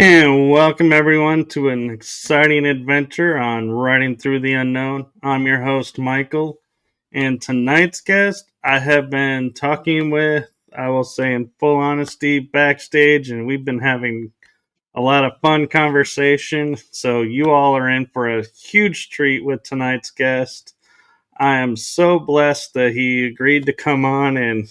And welcome everyone to an exciting adventure on Riding Through the Unknown. I'm your host, Michael, and tonight's guest I have been talking with, I will say in full honesty, backstage, and we've been having a lot of fun conversation. So you all are in for a huge treat with tonight's guest. I am so blessed that he agreed to come on and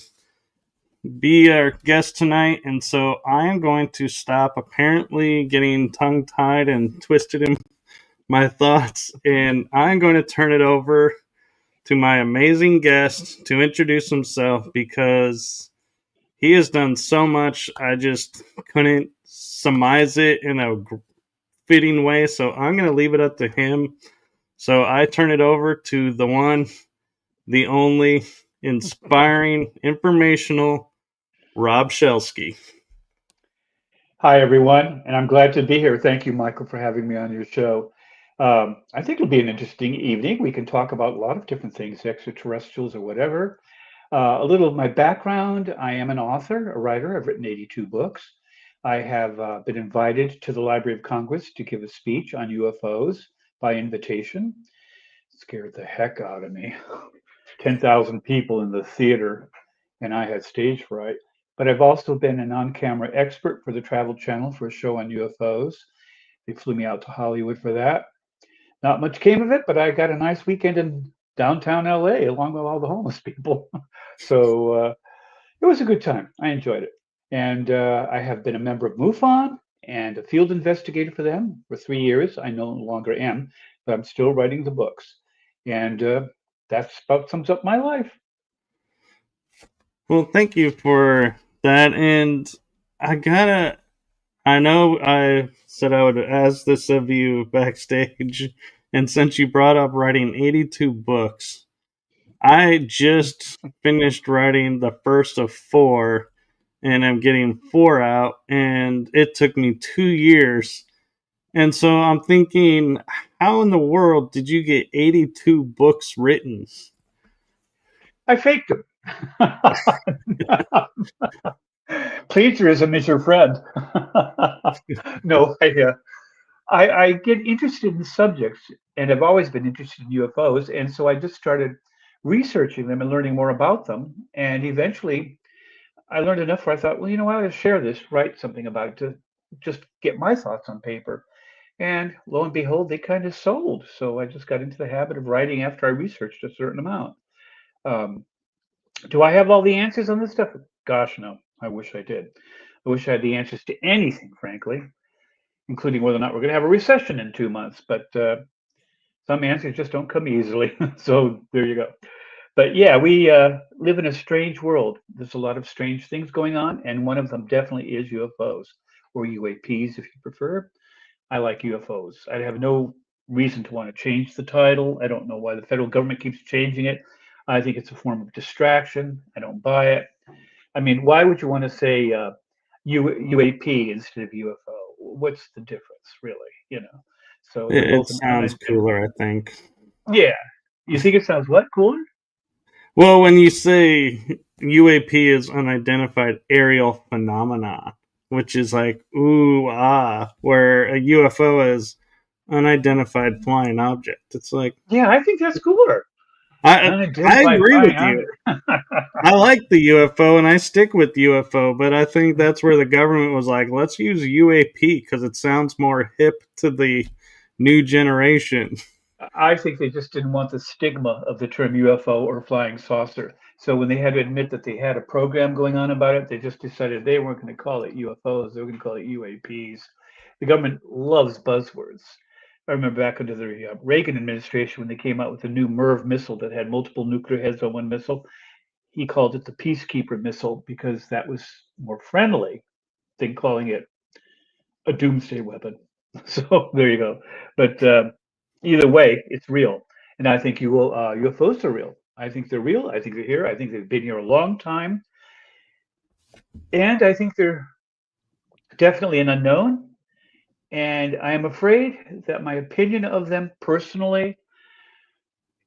be our guest tonight, and so I am going to stop apparently getting tongue tied and twisted in my thoughts, and I'm going to turn it over to my amazing guest to introduce himself because he has done so much. I just couldn't surmise it in a fitting way, so I'm going to leave it up to him. So I turn it over to the one, the only, inspiring, informational Rob Shelsky. Hi, everyone, and I'm glad to be here. Thank you, Michael, for having me on your show. I think it'll be an interesting evening. We can talk about a lot of different things, extraterrestrials or whatever. A little of my background: I am an author, a writer. I've written 82 books. I have been invited to the Library of Congress to give a speech on UFOs by invitation. It scared the heck out of me. 10,000 people in the theater, and I had stage fright. But I've also been an on camera expert for the Travel Channel for a show on UFOs. They flew me out to Hollywood for that. Not much came of it, but I got a nice weekend in downtown LA along with all the homeless people. So it was a good time. I enjoyed it. And I have been a member of MUFON and a field investigator for them for 3 years. I no longer am, but I'm still writing the books. And that's about sums up my life. Well, thank you for that. And I know I said I would ask this of you backstage. And since you brought up writing 82 books, I just finished writing the first of four, and I'm getting four out. And it took me 2 years. And so I'm thinking, how in the world did you get 82 books written? I faked them. Plagiarism is your friend. No, I get interested in subjects, and I've always been interested in UFOs, and so I just started researching them and learning more about them. And eventually, I learned enough where I thought, well, I ought to share this, write something about it to just get my thoughts on paper. And lo and behold, they kind of sold. So I just got into the habit of writing after I researched a certain amount. Um, do I have all the answers on this stuff? Gosh, no. I wish I did. I wish I had the answers to anything, frankly, including whether or not we're going to have a recession in 2 months. But some answers just don't come easily. So there you go. But yeah, we live in a strange world. There's a lot of strange things going on, and one of them definitely is UFOs or UAPs, if you prefer. I like UFOs. I have no reason to want to change the title. I don't know why the federal government keeps changing it. I think it's a form of distraction. I don't buy it. I mean, why would you want to say UAP instead of UFO? What's the difference, really? So they're It both an sounds cooler, I think. yeah. You think it sounds what cooler? Well, when you say UAP is unidentified aerial phenomena, which is like ooh where a UFO is unidentified flying object. It's like Yeah, I think that's cooler. I Unidentified agree flying with you. object. I like the UFO and I stick with UFO, but I think that's where the government was like, let's use UAP because it sounds more hip to the new generation. I think they just didn't want the stigma of the term UFO or flying saucer. So when they had to admit that they had a program going on about it, they just decided they weren't going to call it UFOs. They were going to call it UAPs. The government loves buzzwords. I remember back under the Reagan administration when they came out with the new MERV missile that had multiple nuclear heads on one missile. He called it the Peacekeeper missile because that was more friendly than calling it a doomsday weapon. So there you go. But either way, it's real, and I think UFOs are real. I think they're real. I think they're here. I think they've been here a long time, and I think they're definitely an unknown. And I am afraid that my opinion of them personally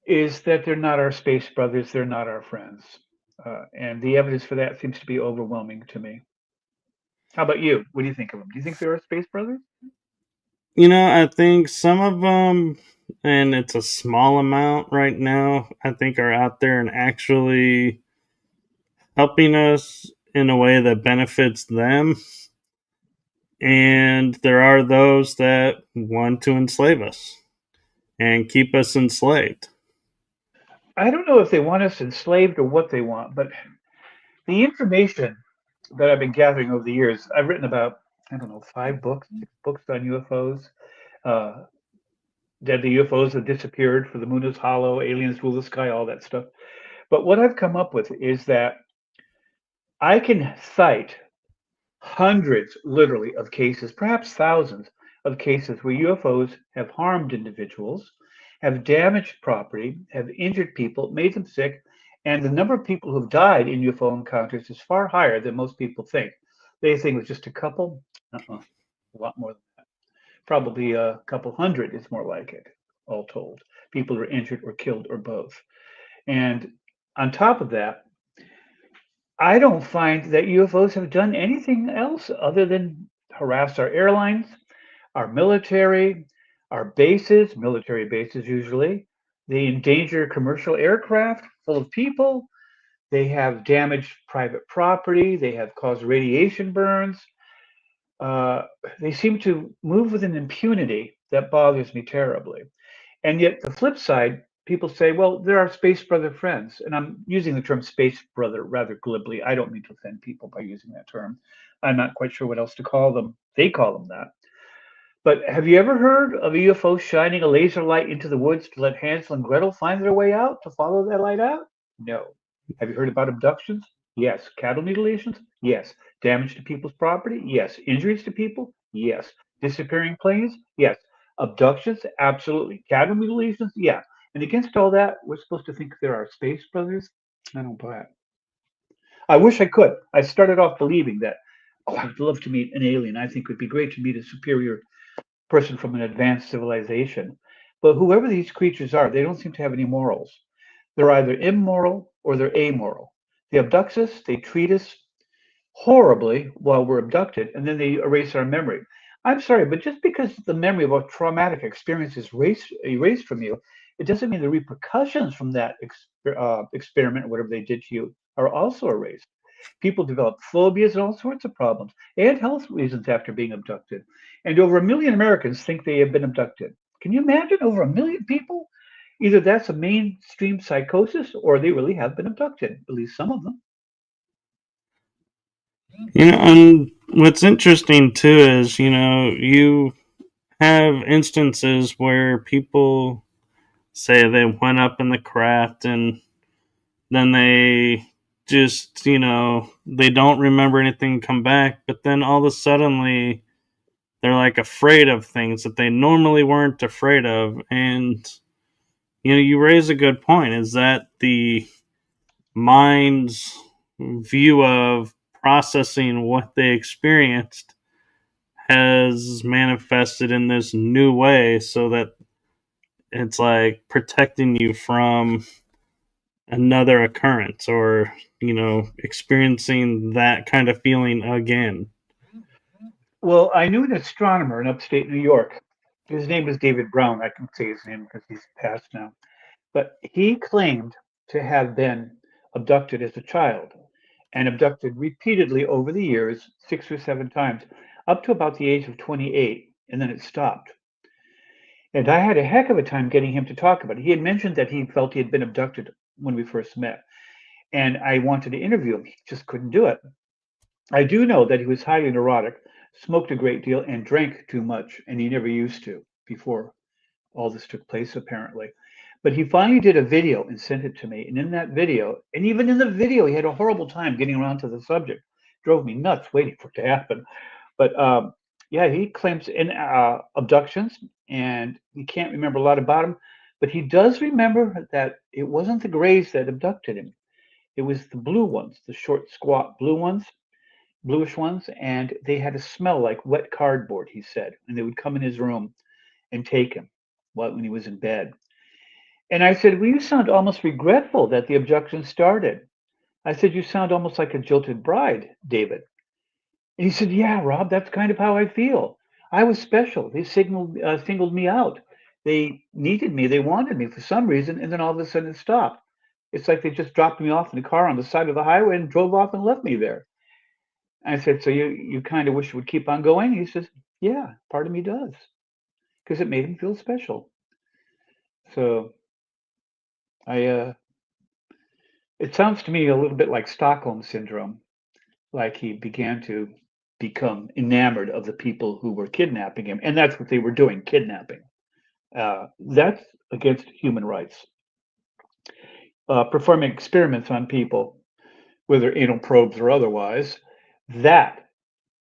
is that they're not our space brothers. They're not our friends, and the evidence for that seems to be overwhelming to me. How about you? What do you think of them? Do you think they are space brothers? I think some of them, and it's a small amount right now, I think are out there and actually helping us in a way that benefits them. And there are those that want to enslave us and keep us enslaved. I don't know if they want us enslaved or what they want, but the information that I've been gathering over the years, I've written about, I don't know, 5 books, 6 books on UFOs. Uh, Deadly UFOs have disappeared, for the moon is hollow, aliens rule the sky, all that stuff. But what I've come up with is that I can cite hundreds, literally, of cases, perhaps thousands of cases where UFOs have harmed individuals, have damaged property, have injured people, made them sick, and the number of people who have died in UFO encounters is far higher than most people think. They think it was just a couple. Uh-uh, a lot more. Probably a couple hundred is more like it, all told. People are injured or killed or both. And on top of that, I don't find that UFOs have done anything else other than harass our airlines, our military, our bases, military bases usually. They endanger commercial aircraft full of people. They have damaged private property. They have caused radiation burns. Uh, they seem to move with an impunity that bothers me terribly. And yet, the flip side, people say, well, they're our space brother friends. And I'm using the term space brother rather glibly. I don't mean to offend people by using that term. I'm not quite sure what else to call them. They call them that. But have you ever heard of a UFO shining a laser light into the woods to let Hansel and Gretel find their way out, to follow that light out? No. Have you heard about abductions? Yes. Cattle mutilations? Yes. Damage to people's property? Yes. Injuries to people? Yes. Disappearing planes? Yes. Abductions? Absolutely. Cattle mutilations? Yeah. And against all that, we're supposed to think there are space brothers? I don't buy it. I wish I could. I started off believing that, oh, I would love to meet an alien. I think it would be great to meet a superior person from an advanced civilization. But whoever these creatures are, they don't seem to have any morals. They're either immoral or they're amoral. They abduct us, they treat us horribly while we're abducted, and then they erase our memory. I'm sorry, but just because the memory of a traumatic experience is erased from you, it doesn't mean the repercussions from that experiment, whatever they did to you, are also erased. People develop phobias and all sorts of problems and health reasons after being abducted. And over a million Americans think they have been abducted. Can you imagine over a million people? Either that's a mainstream psychosis or they really have been abducted, at least some of them. And what's interesting too is, you have instances where people say they went up in the craft and then they just, they don't remember anything come back, but then all of a suddenly they're like afraid of things that they normally weren't afraid of. And, you raise a good point. Is that the mind's view of processing what they experienced has manifested in this new way so that it's like protecting you from another occurrence or experiencing that kind of feeling again. Well, I knew an astronomer in upstate New York. His name was David Brown. I can say his name because he's passed now. But he claimed to have been abducted as a child and abducted repeatedly over the years, 6 or 7 times, up to about the age of 28, and then it stopped. And I had a heck of a time getting him to talk about it. He had mentioned that he felt he had been abducted when we first met, and I wanted to interview him. He just couldn't do it. I do know that he was highly neurotic, smoked a great deal, and drank too much, and he never used to before all this took place, apparently. But he finally did a video and sent it to me. And in that video, and even in the video, he had a horrible time getting around to the subject. Drove me nuts waiting for it to happen. But yeah, he claims in abductions, and he can't remember a lot about them. But he does remember that it wasn't the Greys that abducted him. It was the blue ones, the short, squat blue ones, bluish ones, and they had a smell like wet cardboard, he said. And they would come in his room and take him when he was in bed. And I said, well, you sound almost regretful that the abduction started. I said, you sound almost like a jilted bride, David. And he said, "Yeah, Rob, that's kind of how I feel. I was special. They singled me out. They needed me. They wanted me for some reason, and then all of a sudden it stopped. It's like they just dropped me off in a car on the side of the highway and drove off and left me there." I said, "So you kind of wish it would keep on going?" He says, "Yeah, part of me does, because it made him feel special." So I, it sounds to me a little bit like Stockholm syndrome, like he began to become enamored of the people who were kidnapping him, and that's what they were doing, kidnapping. That's against human rights. Performing experiments on people, whether anal probes or otherwise, that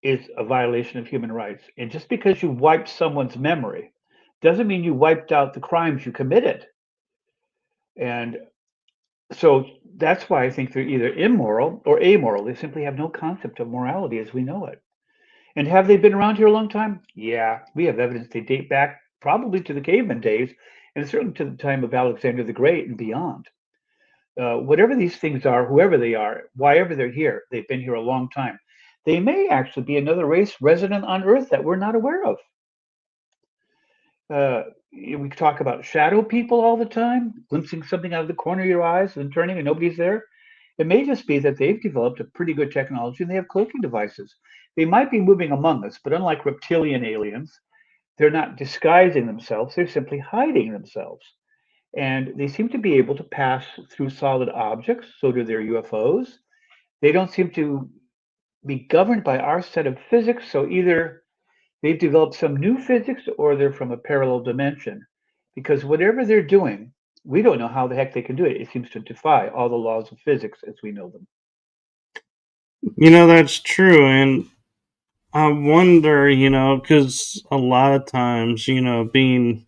is a violation of human rights. And just because you wiped someone's memory doesn't mean you wiped out the crimes you committed. And so that's why I think they're either immoral or amoral. They simply have no concept of morality as we know it. And have they been around here a long time? Yeah, we have evidence they date back probably to the caveman days, and certainly to the time of Alexander the Great and beyond. Whatever these things are, whoever they are, wherever they're here, they've been here a long time. They may actually be another race resident on Earth that we're not aware of. Uh, we talk about shadow people all the time, glimpsing something out of the corner of your eyes and turning and nobody's there. It may just be that they've developed a pretty good technology and they have cloaking devices. They might be moving among us, but unlike reptilian aliens, they're not disguising themselves, they're simply hiding themselves. And they seem to be able to pass through solid objects, so do their UFOs. They don't seem to be governed by our set of physics, so either they've developed some new physics or they're from a parallel dimension. Because whatever they're doing, we don't know how the heck they can do it. It seems to defy all the laws of physics as we know them. That's true. And I wonder, because a lot of times, being,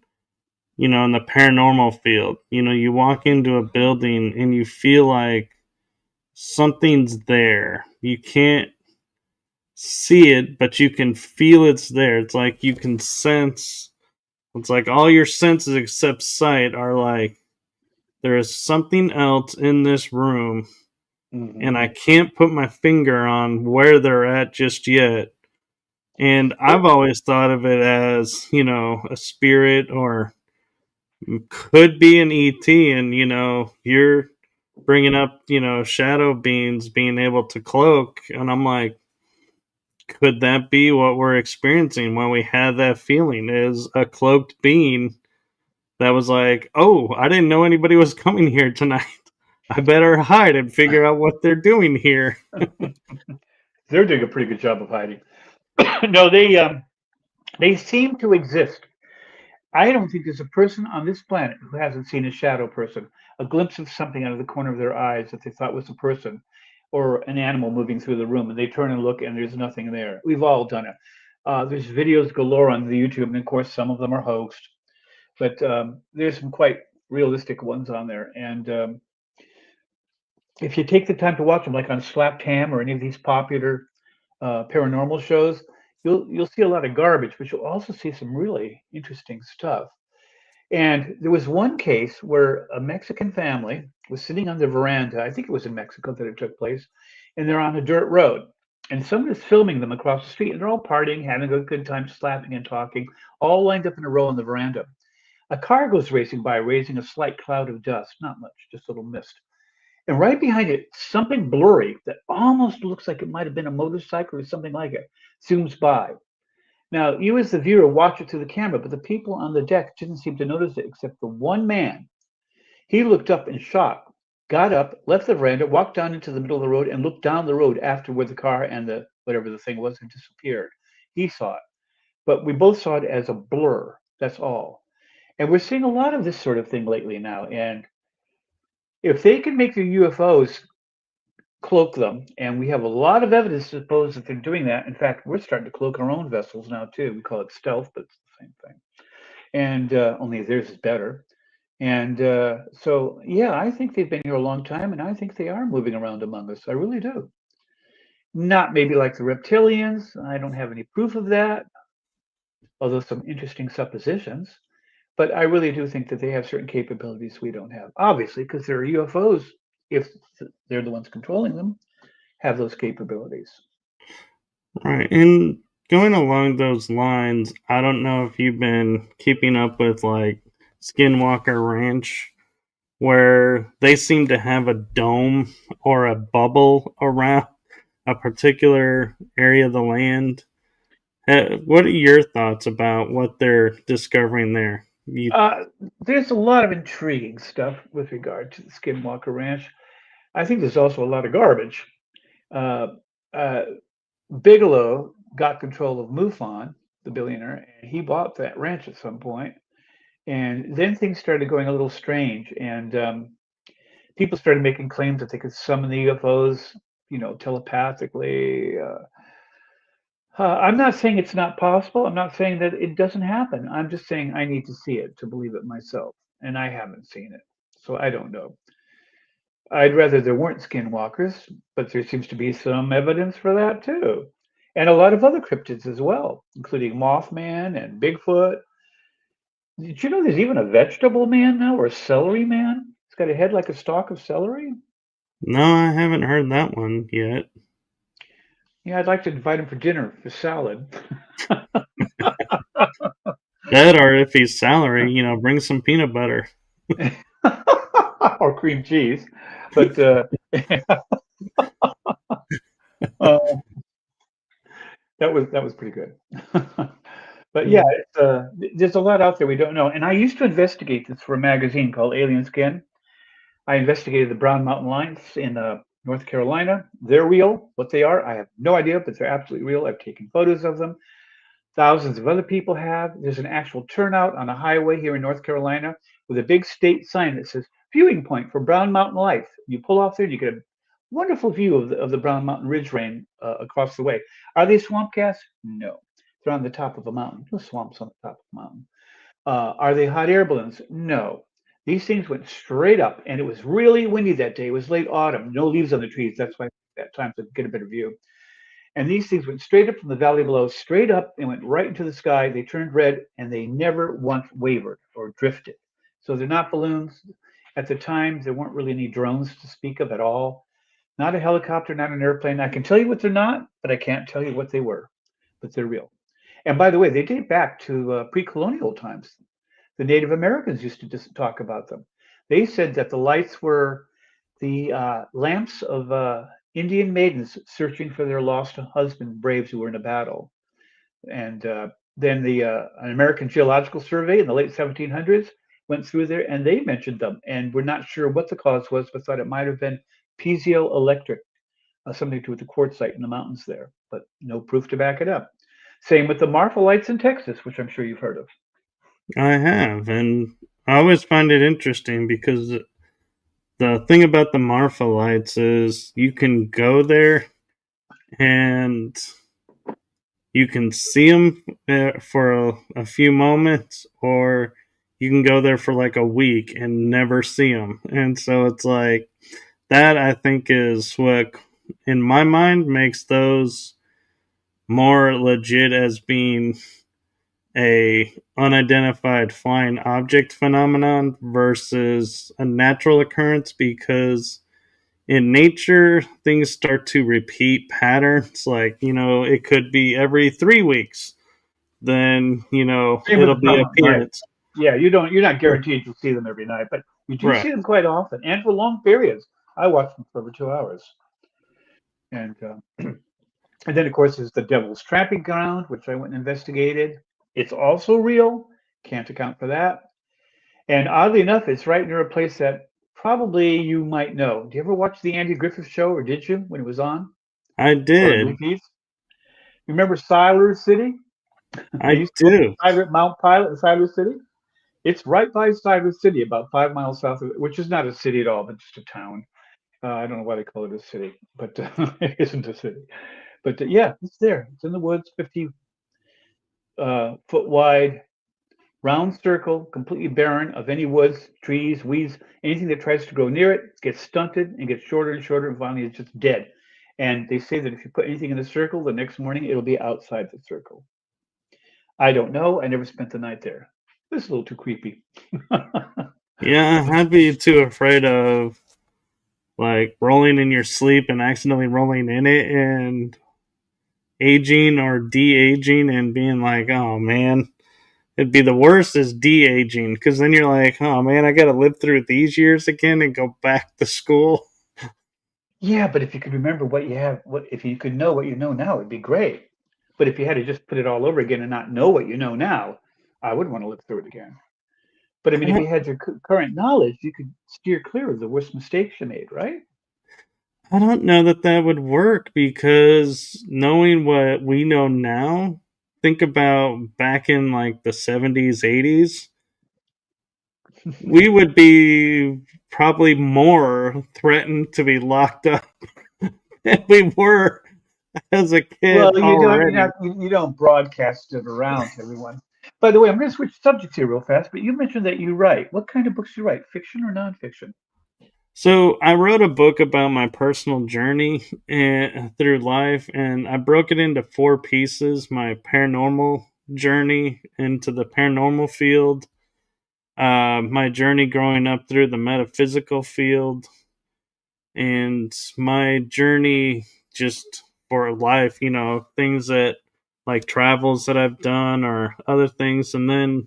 in the paranormal field, you walk into a building and you feel like something's there. You can't see it, but you can feel it's there. It's like you can sense, it's like all your senses except sight are like, there is something else in this room, and Hmm. I can't put my finger on where they're at just yet. And I've always thought of it as, a spirit or could be an ET. And, you're bringing up, shadow beings being able to cloak. And I'm like, could that be what we're experiencing when we had that feeling? Is a cloaked being that was like, oh, I didn't know anybody was coming here tonight. I better hide and figure out what they're doing here. They're doing a pretty good job of hiding. No, they seem to exist. I don't think there's a person on this planet who hasn't seen a shadow person, a glimpse of something out of the corner of their eyes that they thought was a person or an animal moving through the room, and they turn and look and there's nothing there. We've all done it. There's videos galore on the YouTube, and of course, some of them are hoaxed, but there's some quite realistic ones on there. And if you take the time to watch them, like on Slapped Ham or any of these popular paranormal shows, you'll see a lot of garbage, but you'll also see some really interesting stuff. And there was one case where a Mexican family was sitting on the veranda. I think it was in Mexico that it took place, and they're on a dirt road. And someone is filming them across the street, and they're all partying, having a good time, slapping and talking, all lined up in a row on the veranda. A car goes racing by, raising a slight cloud of dust, not much, just a little mist. And right behind it, something blurry that almost looks like it might have been a motorcycle or something like it zooms by. Now, you as the viewer watch it through the camera, but the people on the deck didn't seem to notice it except for one man. He looked up in shock, got up, left the veranda, walked down into the middle of the road, and looked down the road after where the car and the whatever the thing was had disappeared. He saw it, but we both saw it as a blur. That's all. And we're seeing a lot of this sort of thing lately now. And if they can make their UFOs cloak them, and we have a lot of evidence to suppose that they're doing that. In fact, we're starting to cloak our own vessels now too. We call it stealth, but it's the same thing. And only theirs is better. And so, yeah, I think they've been here a long time, and I think they are moving around among us. I really do. Not maybe like the reptilians. I don't have any proof of that, although some interesting suppositions. But I really do think that they have certain capabilities we don't have. Obviously, because they're UFOs, if they're the ones controlling them, have those capabilities. Right. And going along those lines, I don't know if you've been keeping up with like Skinwalker Ranch, where they seem to have a dome or a bubble around a particular area of the land. What are your thoughts about what they're discovering there? Uh, there's a lot of intriguing stuff with regard to the Skinwalker Ranch. I think there's also a lot of garbage. Uh, uh, Bigelow got control of MUFON, the billionaire, and he bought that ranch at some point. And then things started going a little strange, and people started making claims that they could summon the UFOs, telepathically. I'm not saying it's not possible. I'm not saying that it doesn't happen. I'm just saying I need to see it to believe it myself, and I haven't seen it, so I don't know. I'd rather there weren't skinwalkers, but there seems to be some evidence for that too. And a lot of other cryptids as well, including Mothman and Bigfoot. Did you know there's even a vegetable man now, or a celery man? He's got a head like a stalk of celery. No, I haven't heard that one yet. Yeah, I'd like to invite him for dinner for salad. That or if he's salary, bring some peanut butter. Or cream cheese. But uh, that was pretty good. But yeah, there's a lot out there we don't know. And I used to investigate this for a magazine called Alien Skin. I investigated the Brown Mountain Lions in North Carolina. They're real. What they are, I have no idea, but they're absolutely real. I've taken photos of them. Thousands of other people have. There's an actual turnout on a highway here in North Carolina with a big state sign that says viewing point for Brown Mountain Life. You pull off there and you get a wonderful view of the Brown Mountain Ridge Range across the way. Are they swamp cats? No. They're on the top of a mountain. No swamps on the top of a mountain. Are they hot air balloons? No. These things went straight up, and it was really windy that day. It was late autumn, no leaves on the trees. That's why that time to get a better view. And these things went straight up from the valley below, straight up, and went right into the sky. They turned red, and they never once wavered or drifted. So they're not balloons. At the time, there weren't really any drones to speak of at all. Not a helicopter, not an airplane. I can tell you what they're not, but I can't tell you what they were. But they're real. And by the way, they date back to pre-colonial times. The Native Americans used to just talk about them. They said that the lights were the lamps of Indian maidens searching for their lost husband, braves who were in a battle. And then an American Geological Survey in the late 1700s went through there, and they mentioned them. And we're not sure what the cause was, but thought it might have been piezoelectric, something to do with the quartzite in the mountains there, but no proof to back it up. Same with the Marfa lights in Texas, which I'm sure you've heard of. I have, and I always find it interesting because the thing about the Marfa lights is you can go there and you can see them for a few moments, or you can go there for like a week and never see them. And so it's like that, I think, is what, in my mind, makes those more legit as being a unidentified flying object phenomenon versus a natural occurrence, because in nature things start to repeat patterns, like it could be every 3 weeks, then Same with it'll the be Brown Mountain Lights. appearance. Yeah, you're not guaranteed to see them every night, but you do Right. see them quite often and for long periods. I watch them for over 2 hours. And and then of course there's the Devil's Tramping Ground, which I went and investigated. It's also real. Can't account for that. And oddly enough, it's right near a place that probably you might know. Do you ever watch the Andy Griffith Show, or did you when it was on, I or on did. repeats? Remember Siler City? I I used to do. live at Mount Pilot in Siler City. It's right by Siler City, about 5 miles south of it, which is not a city at all, but just a town. I don't know why they call it a city, but it isn't a city. But yeah, it's there. It's in the woods, 50 foot wide, round circle, completely barren of any woods, trees, weeds, anything that tries to grow near it gets stunted and gets shorter and shorter, and finally it's just dead. And they say that if you put anything in the circle, the next morning it'll be outside the circle. I don't know. I never spent the night there. It's a little too creepy. Yeah, I'd be too afraid of like rolling in your sleep and accidentally rolling in it and aging or de-aging and being like, oh man, it'd be the worst is de-aging, because then you're like, oh man, I got to live through these years again and go back to school. Yeah, but if you could remember what you have, what if you could know what you know now, it'd be great. But if you had to just put it all over again and not know what you know now, I wouldn't want to live through it again. But I mean, if you had your current knowledge, you could steer clear of the worst mistakes you made, right? I don't know that that would work, because knowing what we know now, think about back in like the 70s, 80s, we would be probably more threatened to be locked up than we were as a kid Well, already. you don't broadcast it around to everyone. By the way, I'm going to switch subjects here real fast. But you mentioned that you write. What kind of books do you write? Fiction or nonfiction? So I wrote a book about my personal journey through life, and I broke it into four pieces: my paranormal journey into the paranormal field, my journey growing up through the metaphysical field, and my journey just for life, things that like travels that I've done or other things. And then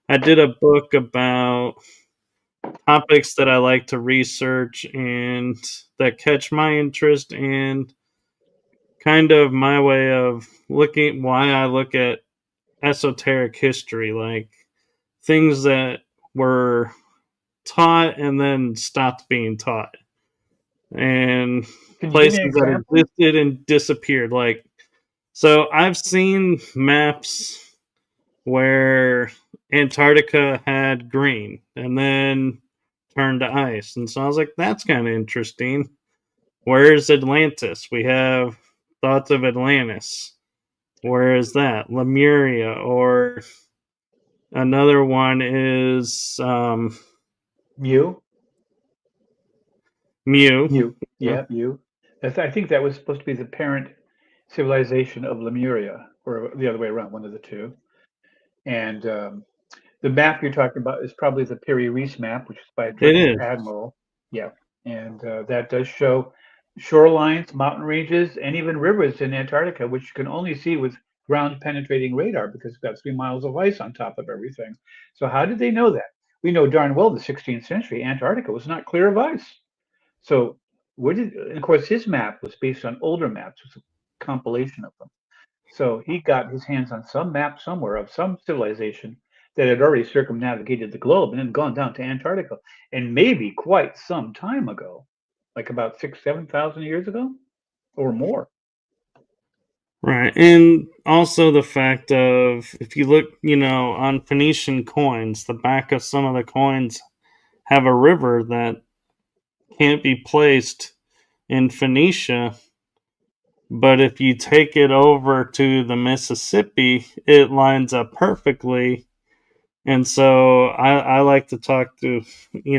I did a book about topics that I like to research and that catch my interest, and kind of my way of looking why I look at esoteric history, like things that were taught and then stopped being taught, and Can you give me places an that example? existed and disappeared. Like, so I've seen maps where Antarctica had green and then turned to ice. And so I was like, that's kind of interesting. Where's Atlantis? We have thoughts of Atlantis. Where is that? Lemuria, or another one is You, Mu. yeah, you. I think that was supposed to be the parent civilization of Lemuria, or the other way around, one of the two. And the map you're talking about is probably the Piri Reis map, which is by a It British is. admiral. Yeah, and that does show shorelines, mountain ranges, and even rivers in Antarctica, which you can only see with ground penetrating radar because it's got 3 miles of ice on top of everything. So how did they know that? We know darn well the 16th century Antarctica was not clear of ice. So where did, and of course, his map was based on older maps, it was a compilation of them. So he got his hands on some map somewhere of some civilization that had already circumnavigated the globe and then gone down to Antarctica, and maybe quite some time ago, like about 7,000 years ago or more. Right. And also the fact of, if you look, on Phoenician coins, the back of some of the coins have a river that can't be placed in Phoenicia, but if you take it over to the Mississippi, it lines up perfectly. And so I like to talk to,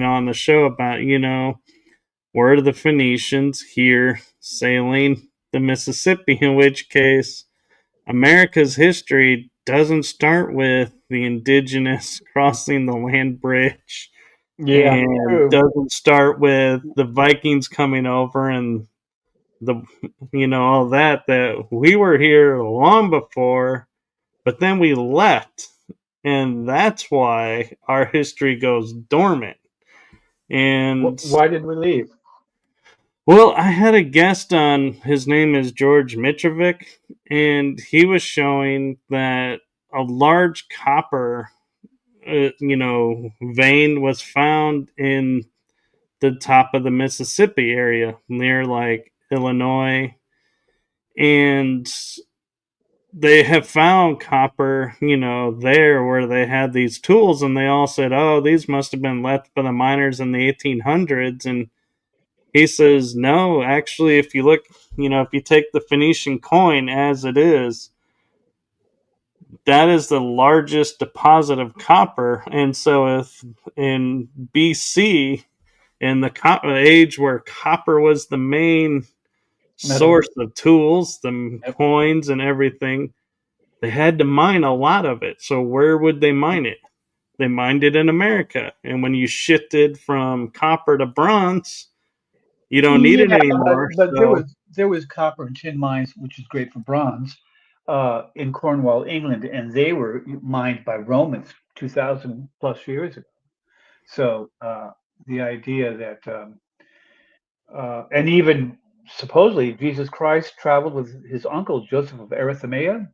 on the show about, where are the Phoenicians here sailing the Mississippi, in which case America's history doesn't start with the indigenous crossing the land bridge, Yeah, and true. doesn't start with the Vikings coming over and the all that we were here long before, but then we left, and that's why our history goes dormant. And Why did we leave? well, I had a guest on. His name is George Mitrovic, and he was showing that a large copper, vein was found in the top of the Mississippi area near like Illinois, and they have found copper, there where they had these tools, and they all said, "Oh, these must have been left by the miners in the 1800s." And he says, "No, actually, if you look, if you take the Phoenician coin as it is, that is the largest deposit of copper." And so, if in BC, in the age where copper was the main Metal. source of tools, the Yep. coins, and everything, they had to mine a lot of it. So where would they mine it? They mined it in America. And when you shifted from copper to bronze, You don't need it Yeah, anymore. but So there was copper and tin mines, which is great for bronze, in Cornwall, England, and they were mined by Romans 2,000 plus years ago. So the idea that and even supposedly Jesus Christ traveled with his uncle Joseph of Arimathea,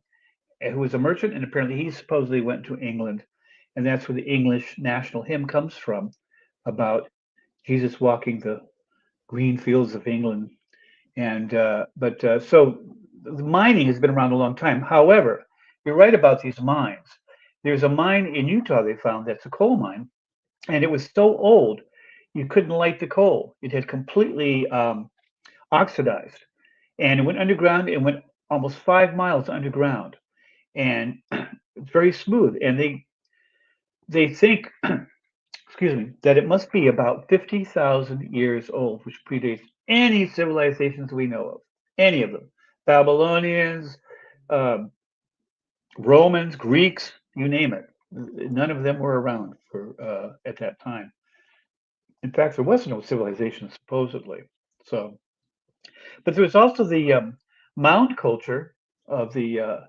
who was a merchant, and apparently he supposedly went to England, and that's where the English national hymn comes from, about Jesus walking the green fields of England. And so the mining has been around a long time. However, you're right about these mines. There's a mine in Utah they found that's a coal mine, and it was so old you couldn't light the coal. It had completely oxidized, and it went underground. It went almost 5 miles underground, and it's very smooth. And they think, excuse me, that it must be about 50,000 years old, which predates any civilizations we know of, any of them. Babylonians, um, Romans, Greeks, you name it. None of them were around for at that time. In fact, there was no civilization supposedly. So, but there was also the mound culture of the.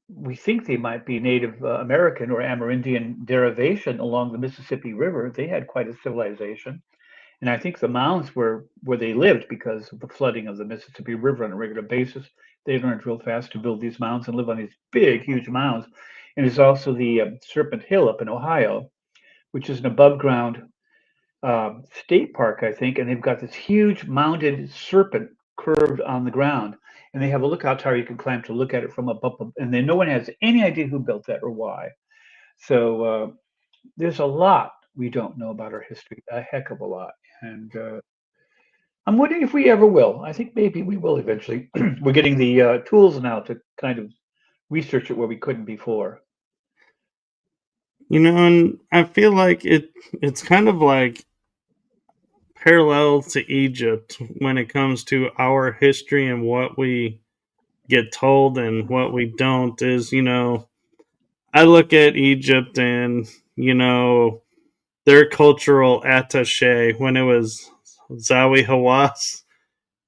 We think they might be Native American or Amerindian derivation along the Mississippi River. They had quite a civilization. And I think the mounds were where they lived because of the flooding of the Mississippi River on a regular basis. They learned real fast to build these mounds and live on these big, huge mounds. And there's also the Serpent Hill up in Ohio, which is an above ground state park, I think. And they've got this huge mounded serpent curved on the ground. And they have a lookout tower you can climb to look at it from above. And then no one has any idea who built that or why. So there's a lot we don't know about our history, a heck of a lot. And I'm wondering if we ever will. I think maybe we will eventually. We're getting the tools now to kind of research it where we couldn't before. and I feel like it's kind of like parallel to Egypt when it comes to our history and what we get told and what we don't. Is I look at Egypt and their cultural attache when it was Zawi Hawass.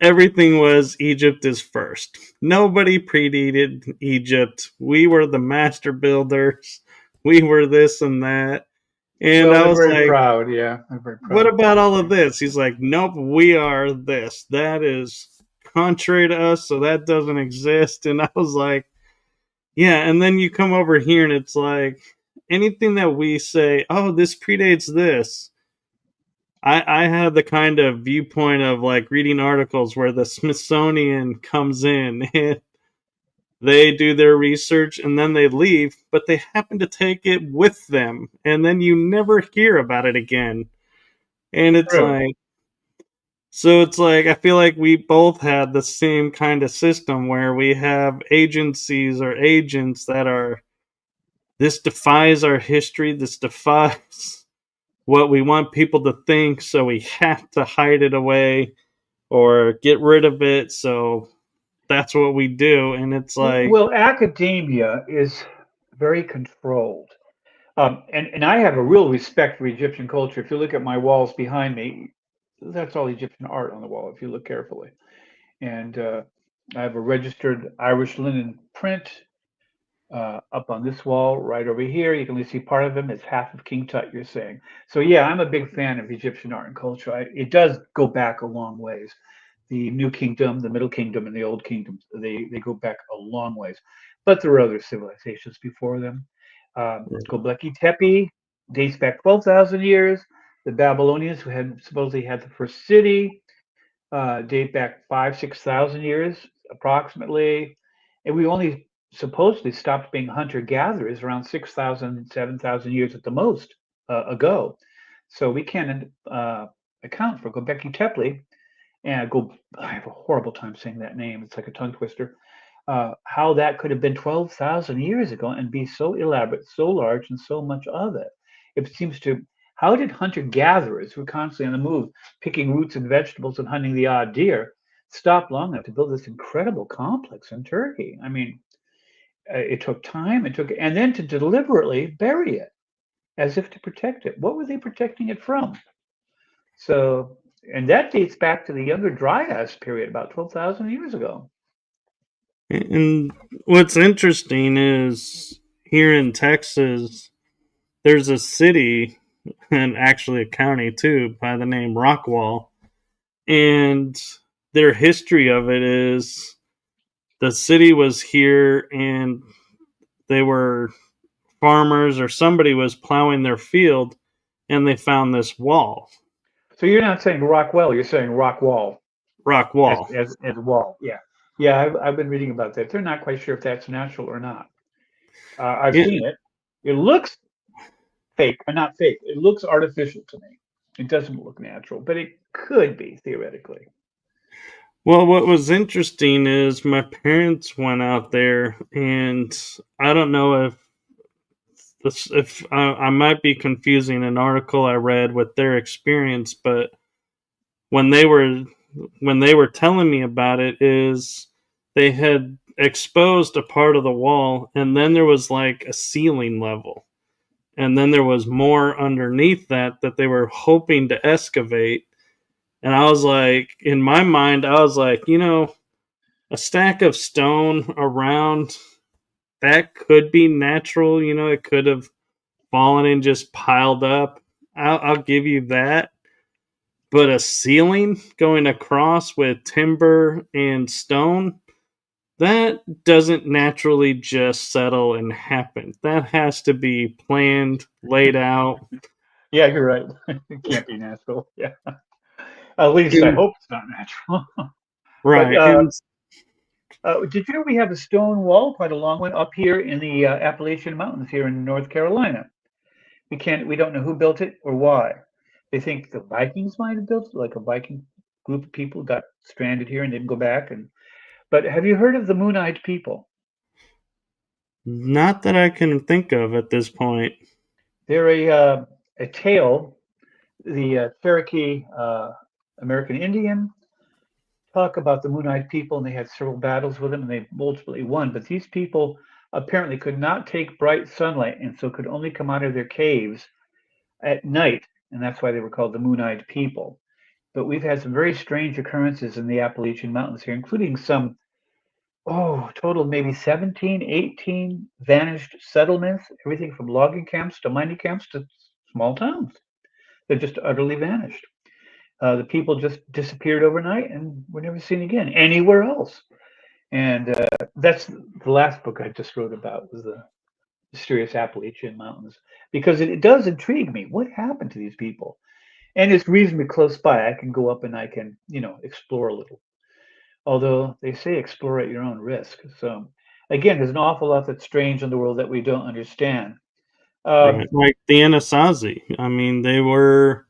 Everything was Egypt is first. Nobody predated Egypt. We were the master builders. We were this and that. And Well, I they're was very like, proud. Yeah, they're very what proud. about all of this? He's like, nope, we are this. That is contrary to us, so that doesn't exist. And I was like, yeah. And then you come over here and it's like, anything that we say, oh, this predates this. I had the kind of viewpoint of like reading articles where the Smithsonian comes in and they do their research and then they leave, but they happen to take it with them. And then you never hear about it again. And it's True. like, so it's like I feel like we both had the same kind of system where we have agencies or agents that are this defies our history, this defies what we want people to think, so we have to hide it away or get rid of it. So that's what we do, and it's like, Well, academia is very controlled. And I have a real respect for Egyptian culture. If you look at my walls behind me, that's all Egyptian art on the wall, if you look carefully. And I have a registered Irish linen print up on this wall right over here. You can only see part of him. It's half of King Tut, you're saying. So, yeah, I'm a big fan of Egyptian art and culture. It does go back a long ways. The New Kingdom, the Middle Kingdom, and the Old Kingdom, they go back a long ways. But there were other civilizations before them. Göbekli Tepe dates back 12,000 years. The Babylonians, who had supposedly had the first city, date back 6,000 years approximately. And we only supposedly stopped being hunter gatherers around 6,000, 7,000 years at the most ago. So we can't account for Göbekli Tepe. And I have a horrible time saying that name. It's like a tongue twister. How that could have been 12,000 years ago and be so elaborate, so large, and so much of it. It seems to, how did hunter gatherers who were constantly on the move, picking roots and vegetables and hunting the odd deer, stop long enough to build this incredible complex in Turkey? I mean, it took time, and then to deliberately bury it as if to protect it. What were they protecting it from? So And that dates back to the Younger Dryas period, about 12,000 years ago. And what's interesting is here in Texas, there's a city and actually a county too by the name Rockwall. And their history of it is the city was here and they were farmers or somebody was plowing their field and they found this wall, So you're not saying Rockwell, you're saying Rockwall rock as wall. as wall. Yeah, yeah. I've been reading about that. They're not quite sure if that's natural or not. I've Yeah. seen it. It looks fake, or not fake. It looks artificial to me. It doesn't look natural, but it could be theoretically. Well, what was interesting is my parents went out there, and I don't know if I might be confusing an article I read with their experience, but when they were when they were telling me about it, is they had exposed a part of the wall, and then there was like a ceiling level, and then there was more underneath that they were hoping to excavate. And I was like, in my mind, I was like, a stack of stone around that could be natural. It could have fallen and just piled up. I'll give you that. But a ceiling going across with timber and stone, that doesn't naturally just settle and happen. That has to be planned, laid out. Yeah, you're right. It can't be natural. Yeah, at least I And, hope it's not natural. But right. And did you know we have a stone wall, quite a long one, up here in the Appalachian Mountains here in North Carolina? We don't know who built it or why. They think the Vikings might have built it, like a Viking group of people got stranded here and didn't go back. But have you heard of the Moon-Eyed people? not that I can think of at this point. They're a tale. The Cherokee American Indian talk about the Moon-Eyed people, and they had several battles with them, and they ultimately won. But these people apparently could not take bright sunlight, and so could only come out of their caves at night, and that's why they were called the Moon-Eyed people. But we've had some very strange occurrences in the Appalachian Mountains here, including some, total maybe 17, 18 vanished settlements, everything from logging camps to mining camps to small towns that just utterly vanished. The people just disappeared overnight and were never seen again anywhere else. And that's the last book I just wrote about was the mysterious Appalachian Mountains because it does intrigue me. What happened to these people? And it's reasonably close by. I can go up and I can, explore a little. Although they say explore at your own risk. So again, there's an awful lot that's strange in the world that we don't understand. Um, Right. Like the Anasazi. I mean, they were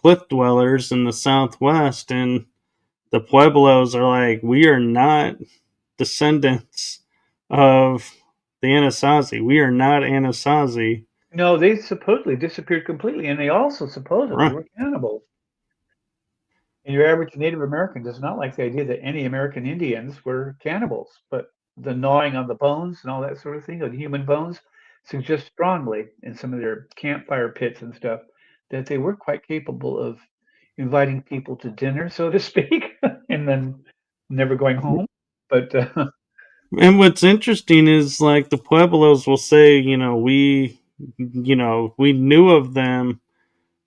cliff dwellers in the Southwest, and the Pueblos are like, we are not descendants of the Anasazi. We are not Anasazi. no, they supposedly disappeared completely, and they also supposedly Right. were cannibals. And your average Native American does not like the idea that any American Indians were cannibals, but the gnawing on the bones and all that sort of thing, of the human bones, suggests strongly in some of their campfire pits and stuff that they were quite capable of inviting people to dinner, so to speak, and then never going home. But And what's interesting is like the Pueblos will say, we knew of them,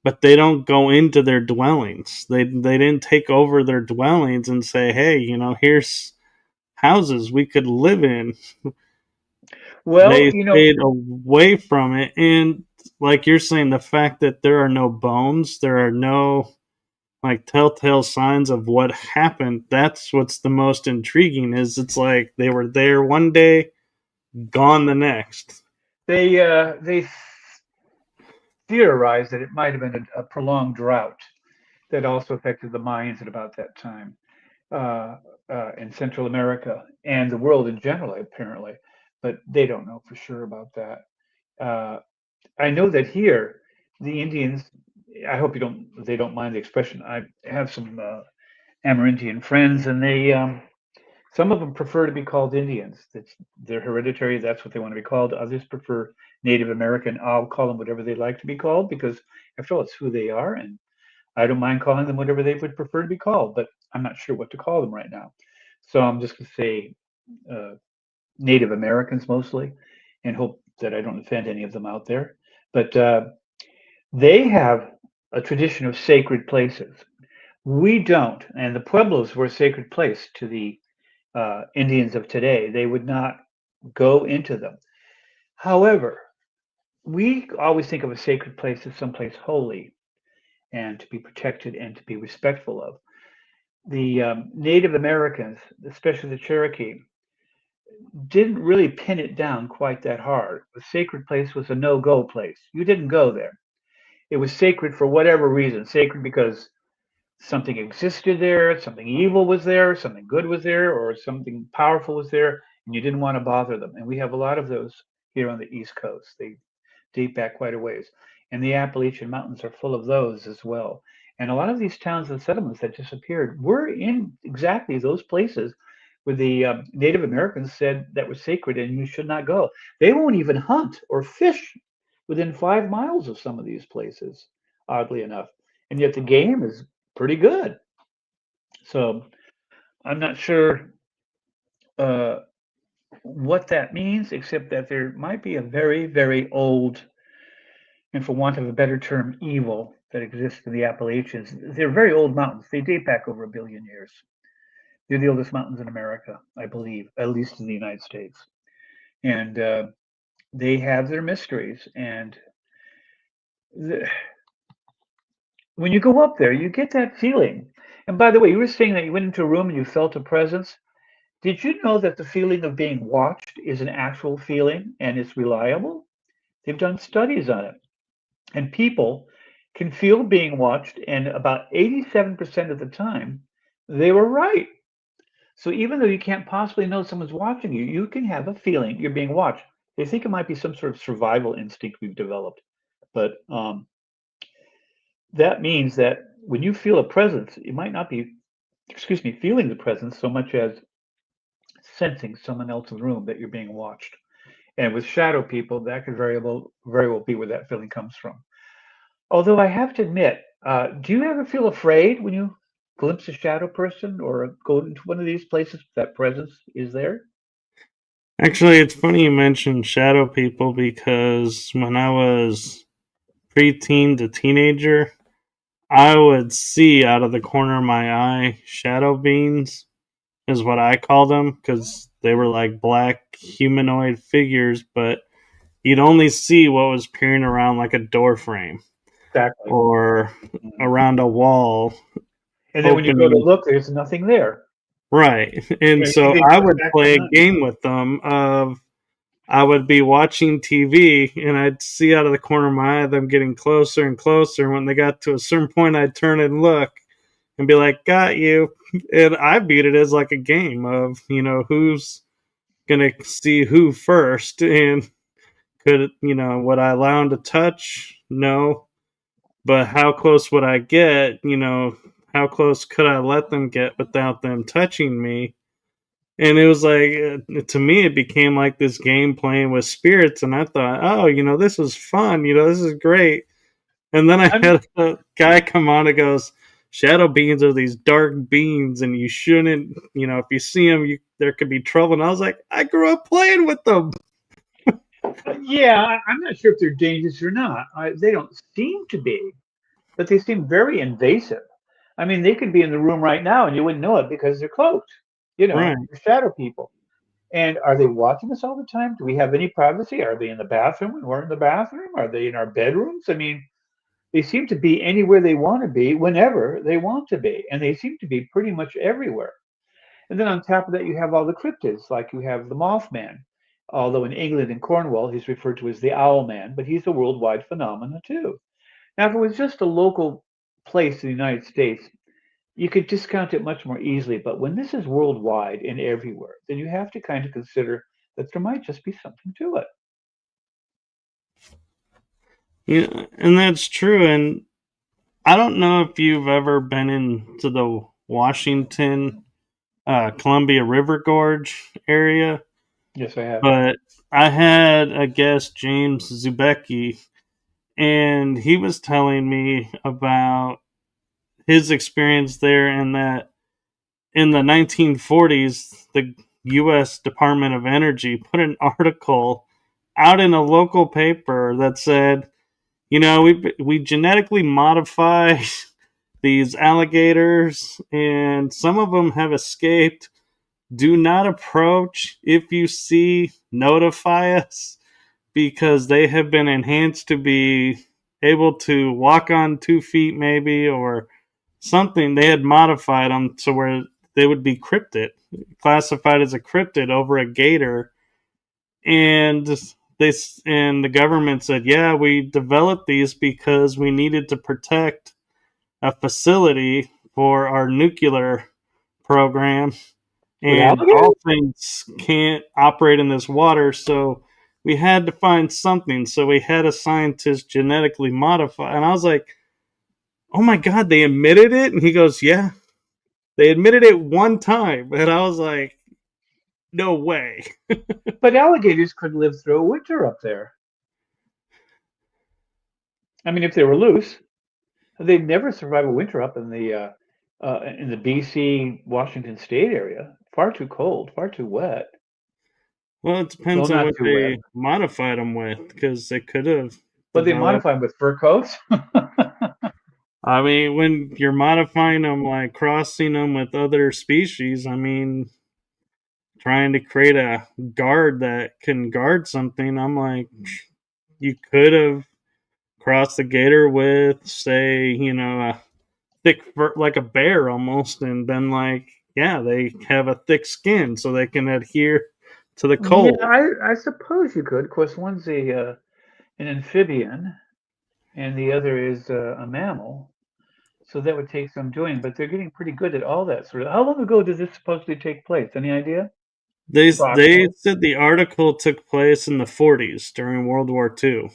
but they don't go into their dwellings. They didn't take over their dwellings and say, hey, here's houses we could live in. well, They stayed away from it. And like you're saying, the fact that there are no bones, there are no like telltale signs of what happened, that's what's the most intriguing. Is it's like they were there one day, gone the next. they theorized that it might have been a prolonged drought that also affected the Mayans at about that time. uh, in Central America and the world in general, apparently, but they don't know for sure about that. Uh, I know that here, the Indians. I hope they don't mind the expression. I have some Amerindian friends, and some of them prefer to be called Indians. They're hereditary. That's what they want to be called. Others prefer Native American. I'll call them whatever they like to be called because, after all, it's who they are, and I don't mind calling them whatever they would prefer to be called, but I'm not sure what to call them right now. So I'm just going to say uh, Native Americans mostly, and hope that I don't offend any of them out there. But they have a tradition of sacred places. We don't, and the pueblos were a sacred place to the Indians of today. They would not go into them. However, we always think of a sacred place as someplace holy and to be protected and to be respectful of. The Native Americans, especially the Cherokee, didn't really pin it down quite that hard. The sacred place was a no-go place. You didn't go there. It was sacred for whatever reason. Sacred because something existed there, something evil was there, something good was there, or something powerful was there, and you didn't want to bother them. And we have a lot of those here on the East Coast. They date back quite a ways. And the Appalachian Mountains are full of those as well. And a lot of these towns and settlements that disappeared were in exactly those places where the Native Americans said that was sacred and you should not go. They won't even hunt or fish within 5 miles of some of these places, oddly enough. And yet the game is pretty good. So I'm not sure uh, what that means, except that there might be a very, very old, and for want of a better term, evil that exists in the Appalachians. They're very old mountains. They date back over 1 billion years. They're the oldest mountains in America, I believe, at least in the United States. And they have their mysteries. And the, when you go up there, you get that feeling. And by the way, you were saying that you went into a room and you felt a presence. Did you know that the feeling of being watched is an actual feeling and it's reliable? They've done studies on it. And people can feel being watched, and about 87% of the time, they were right. So even though you can't possibly know someone's watching you, you can have a feeling you're being watched. They think it might be some sort of survival instinct we've developed. But that means that when you feel a presence, you might not be, excuse me, feeling the presence so much as sensing someone else in the room that you're being watched. And with shadow people, that could very well be where that feeling comes from. Although I have to admit, do you ever feel afraid when you glimpse a shadow person or go into one of these places that presence is there? Actually, it's funny you mentioned shadow people because when I was preteen to teenager, I would see out of the corner of my eye shadow beings, is what I call them, because they were like black humanoid figures, but you'd only see what was peering around like a door frame Exactly. or Mhm. around a wall And then when you go to opening. look, there's nothing there. Right. And And you so think I what's would that play going a on? game with them of I would be watching TV and I'd see out of the corner of my eye them getting closer and closer. When they got to a certain point, I'd turn and look and be like, "Got you." And I viewed it as like a game of, who's gonna see who first, and would I allow them to touch? No, but how close would I get? How close could I let them get without them touching me? And it was like, to me, it became like this game playing with spirits. And I thought, oh, this is fun. This is great. And then I I'm had a guy come on and goes, shadow beings are these dark beings, and you shouldn't, if you see them, there could be trouble. And I was like, I grew up playing with them. yeah, I'm not sure if they're dangerous or not. They don't seem to be, but they seem very invasive. I mean, they could be in the room right now and you wouldn't know it because they're cloaked. Right. They're shadow people. And are they watching us all the time? Do we have any privacy? Are they in the bathroom when we're in the bathroom? Are they in our bedrooms? I mean, they seem to be anywhere they want to be, whenever they want to be. And they seem to be pretty much everywhere. And then on top of that, you have all the cryptids, like you have the Mothman. Although in England and Cornwall, he's referred to as the Owl Man, but he's a worldwide phenomenon too. Now, if it was just a local place in the United States, you could discount it much more easily. But when this is worldwide and everywhere, then you have to kind of consider that there might just be something to it. Yeah, and that's true. And I don't know if you've ever been into the Washington, Columbia River Gorge area, Yes, I have. but I had a guest, James Zubecki, and he was telling me about his experience there, and that in the 1940s, the U.S. Department of Energy put an article out in a local paper that said, we genetically modify these alligators, and some of them have escaped. Do not approach. If you see, notify us, because they have been enhanced to be able to walk on 2 feet, maybe, or something. They had modified them to where they would be cryptid, classified as a cryptid over a gator. And the government said, yeah, we developed these because we needed to protect a facility for our nuclear program, With and alligators? dolphins can't operate in this water, so we had to find something. So we had a scientist genetically modify. And I was like, oh my God, they admitted it? And he goes, yeah, they admitted it one time. And I was like, no way. But alligators could live through a winter up there. I mean, if they were loose, they'd never survive a winter up in the BC Washington State area. Far too cold, far too wet. Well, it Well, depends on not what too wet, they modified them with, because they could have but they developed. modify them with fur coats. I mean, when you're modifying them, like crossing them with other species, I mean, trying to create a guard that can guard something, I'm like, you could have crossed the gator with, say, a thick fur, like a bear almost, and then, like, yeah, they have a thick skin so they can adhere to the Yeah, cold. I suppose you could. Of course, one's an amphibian, and the other is a mammal. So that would take some doing, but they're getting pretty good at all that sort of. How long ago did this supposedly take place? Any idea? They Approximately. said the article took place in the 40s during World War II.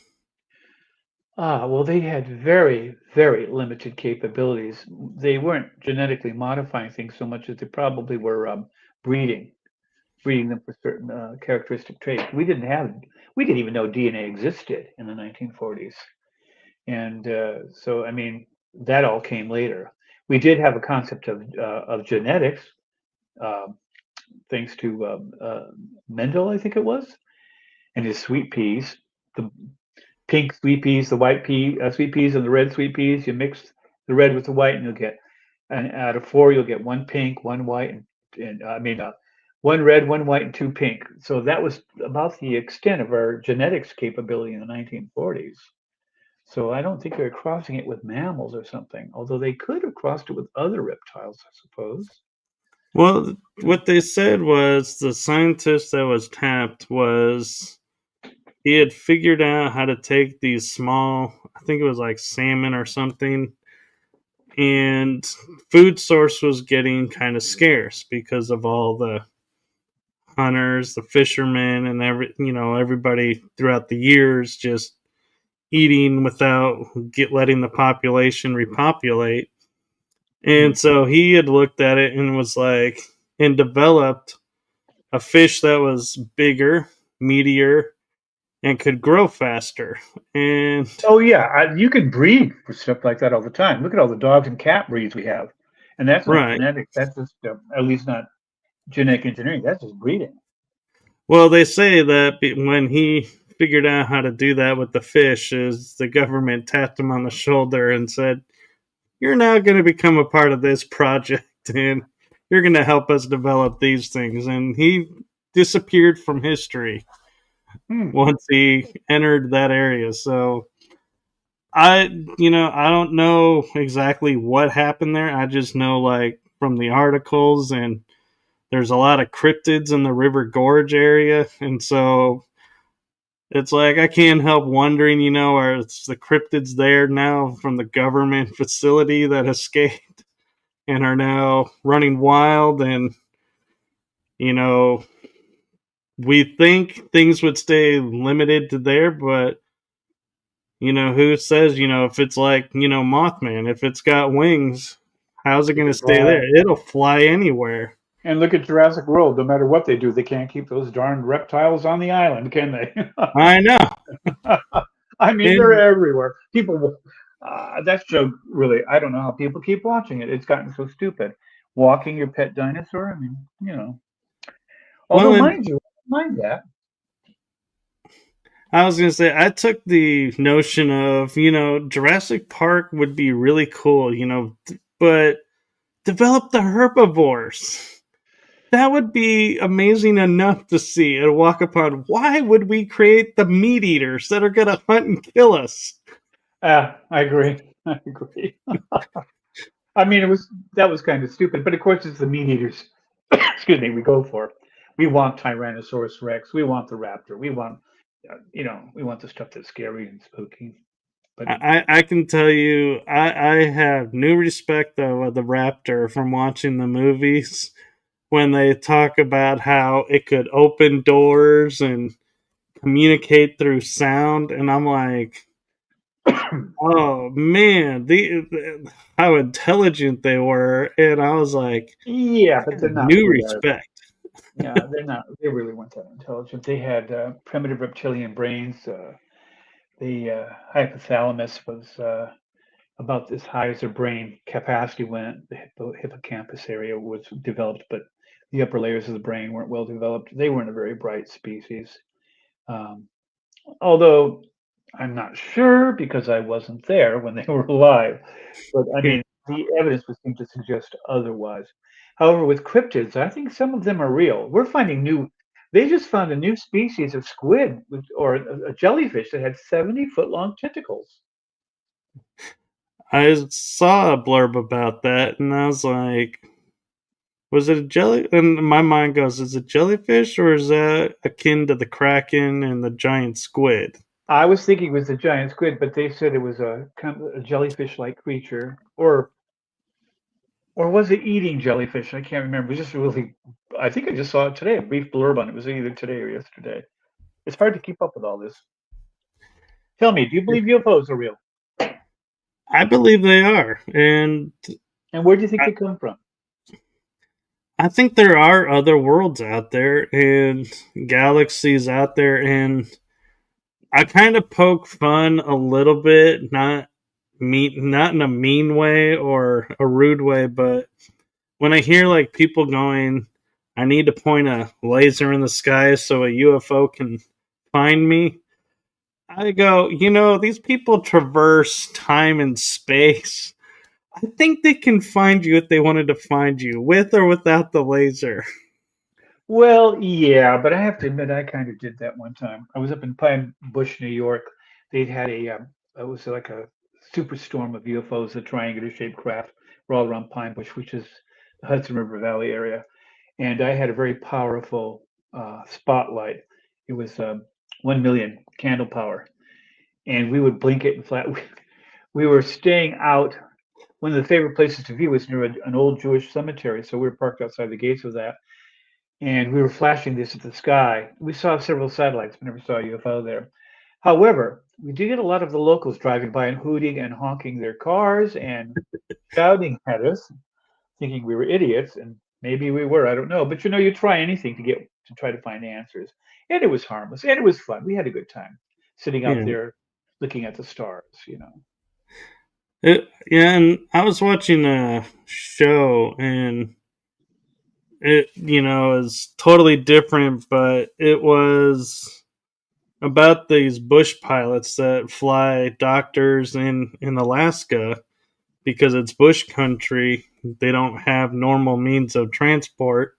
Ah, well, they had very, very limited capabilities. They weren't genetically modifying things so much as they probably were breeding, breeding them for certain characteristic traits. We didn't even know DNA existed in the 1940s, and so I mean that all came later. We did have a concept of genetics, um, thanks to Mendel, I think it was, and his sweet peas. The pink sweet peas, the white sweet peas, and the red sweet peas. You mix the red with the white, and you'll get, and out of four, you'll get one pink, one white, and I mean, one red, one white, and two pink. So that was about the extent of our genetics capability in the 1940s. So I don't think they're crossing it with mammals or something, although they could have crossed it with other reptiles, I suppose. Well, what they said was the scientist that was tapped was he had figured out how to take these small, I think it was like salmon or something, and food source was getting kind of scarce because of all the hunters, the fishermen, and everybody throughout the years just eating without letting the population repopulate. Hmm. And so he had looked at it and was like, and developed a fish that was bigger, meatier, and could grow faster. And Oh yeah, you can breed for stuff like that all the time. Look at all the dogs and cat breeds we have, and that's not right. genetic. That's just at least not genetic engineering. That's just breeding. Well, they say that when he figured out how to do that with the fish, is the government tapped him on the shoulder and said, "You're now going to become a part of this project, and you're going to help us develop these things." And he disappeared from history Hmm. once he entered that area. So I don't know exactly what happened there. I just know, like, from the articles, and there's a lot of cryptids in the River Gorge area, and so it's like I can't help wondering, are the cryptids there now from the government facility that escaped and are now running wild, and you know we think things would stay limited to there, but who says, if it's like, Mothman, if it's got wings, how's it It going to can stay there? fly. It'll fly anywhere. And look at Jurassic World. No matter what they do, they can't keep those darn reptiles on the island, can they? I know. I mean, they're And everywhere. People. That show really, I don't know how people keep watching it. It's gotten so stupid. Walking your pet dinosaur. I mean, Well, Although, and mind you, I don't mind that. I was gonna say I took the notion of Jurassic Park would be really cool, but develop the herbivores. That would be amazing enough to see and walk upon. Why would we create the meat eaters that are gonna hunt and kill us? I agree. I agree. I mean, that was kind of stupid, but of course, it's the meat eaters. Excuse me. We go for. We want Tyrannosaurus Rex. We want the raptor. We want, we want the stuff that's scary and spooky. But I can tell you, I have new respect though of the raptor from watching the movies when they talk about how it could open doors and communicate through sound, and I'm like, oh man, how intelligent they were, and I was like, yeah, I but have they're not new really our. respect. Yeah, they're not. They really weren't that intelligent. They had primitive reptilian brains. The hypothalamus was about as high as their brain capacity went. The hippocampus area was developed, but the upper layers of the brain weren't well developed. They weren't a very bright species. Um, Although I'm not sure because I wasn't there when they were alive. But I mean, the evidence would seem to suggest otherwise. However, with cryptids, I think some of them are real. We're finding new. They just found a new species of squid or a jellyfish that had 70-foot long tentacles. I saw a blurb about that, and I was like, was it a jelly? And my mind goes, is it jellyfish or is that akin to the kraken and the giant squid? I was thinking it was a giant squid, but they said it was a kind of a jellyfish-like creature, or was it eating jellyfish? I can't remember. It was just really. I think I just saw it today. A brief blurb on it. It was either today or yesterday. It's hard to keep up with all this. Tell me, do you believe UFOs are real? I believe they are, and And where do you think I, they come from? I think there are other worlds out there and galaxies out there, and I kind of poke fun a little bit, not in a mean way or a rude way, but when I hear like people going, I need to point a laser in the sky so a UFO can find me. I go, these people traverse time and space. I think they can find you if they wanted to find you, with or without the laser. Well, yeah, but I have to admit, I kind of did that one time. I was up in Pine Bush, New York. They'd had it was like a superstorm of UFOs, a triangular-shaped craft, were all around Pine Bush, which is the Hudson River Valley area. And I had a very powerful spotlight. It was 1 million candle power, and we would blink it and flat. We were staying out. One of the favorite places to view was near an old Jewish cemetery, so we were parked outside the gates of that, and we were flashing this at the sky. We saw several satellites, but never saw a UFO there. However, we did get a lot of the locals driving by and hooting and honking their cars and shouting at us, thinking we were idiots, and maybe we were. I don't know, but you try anything to try to find answers, and it was harmless and it was fun. We had a good time sitting out Yeah. there looking at the stars. Yeah, and I was watching a show, and it, is totally different, but it was about these bush pilots that fly doctors in Alaska because it's bush country. They don't have normal means of transport.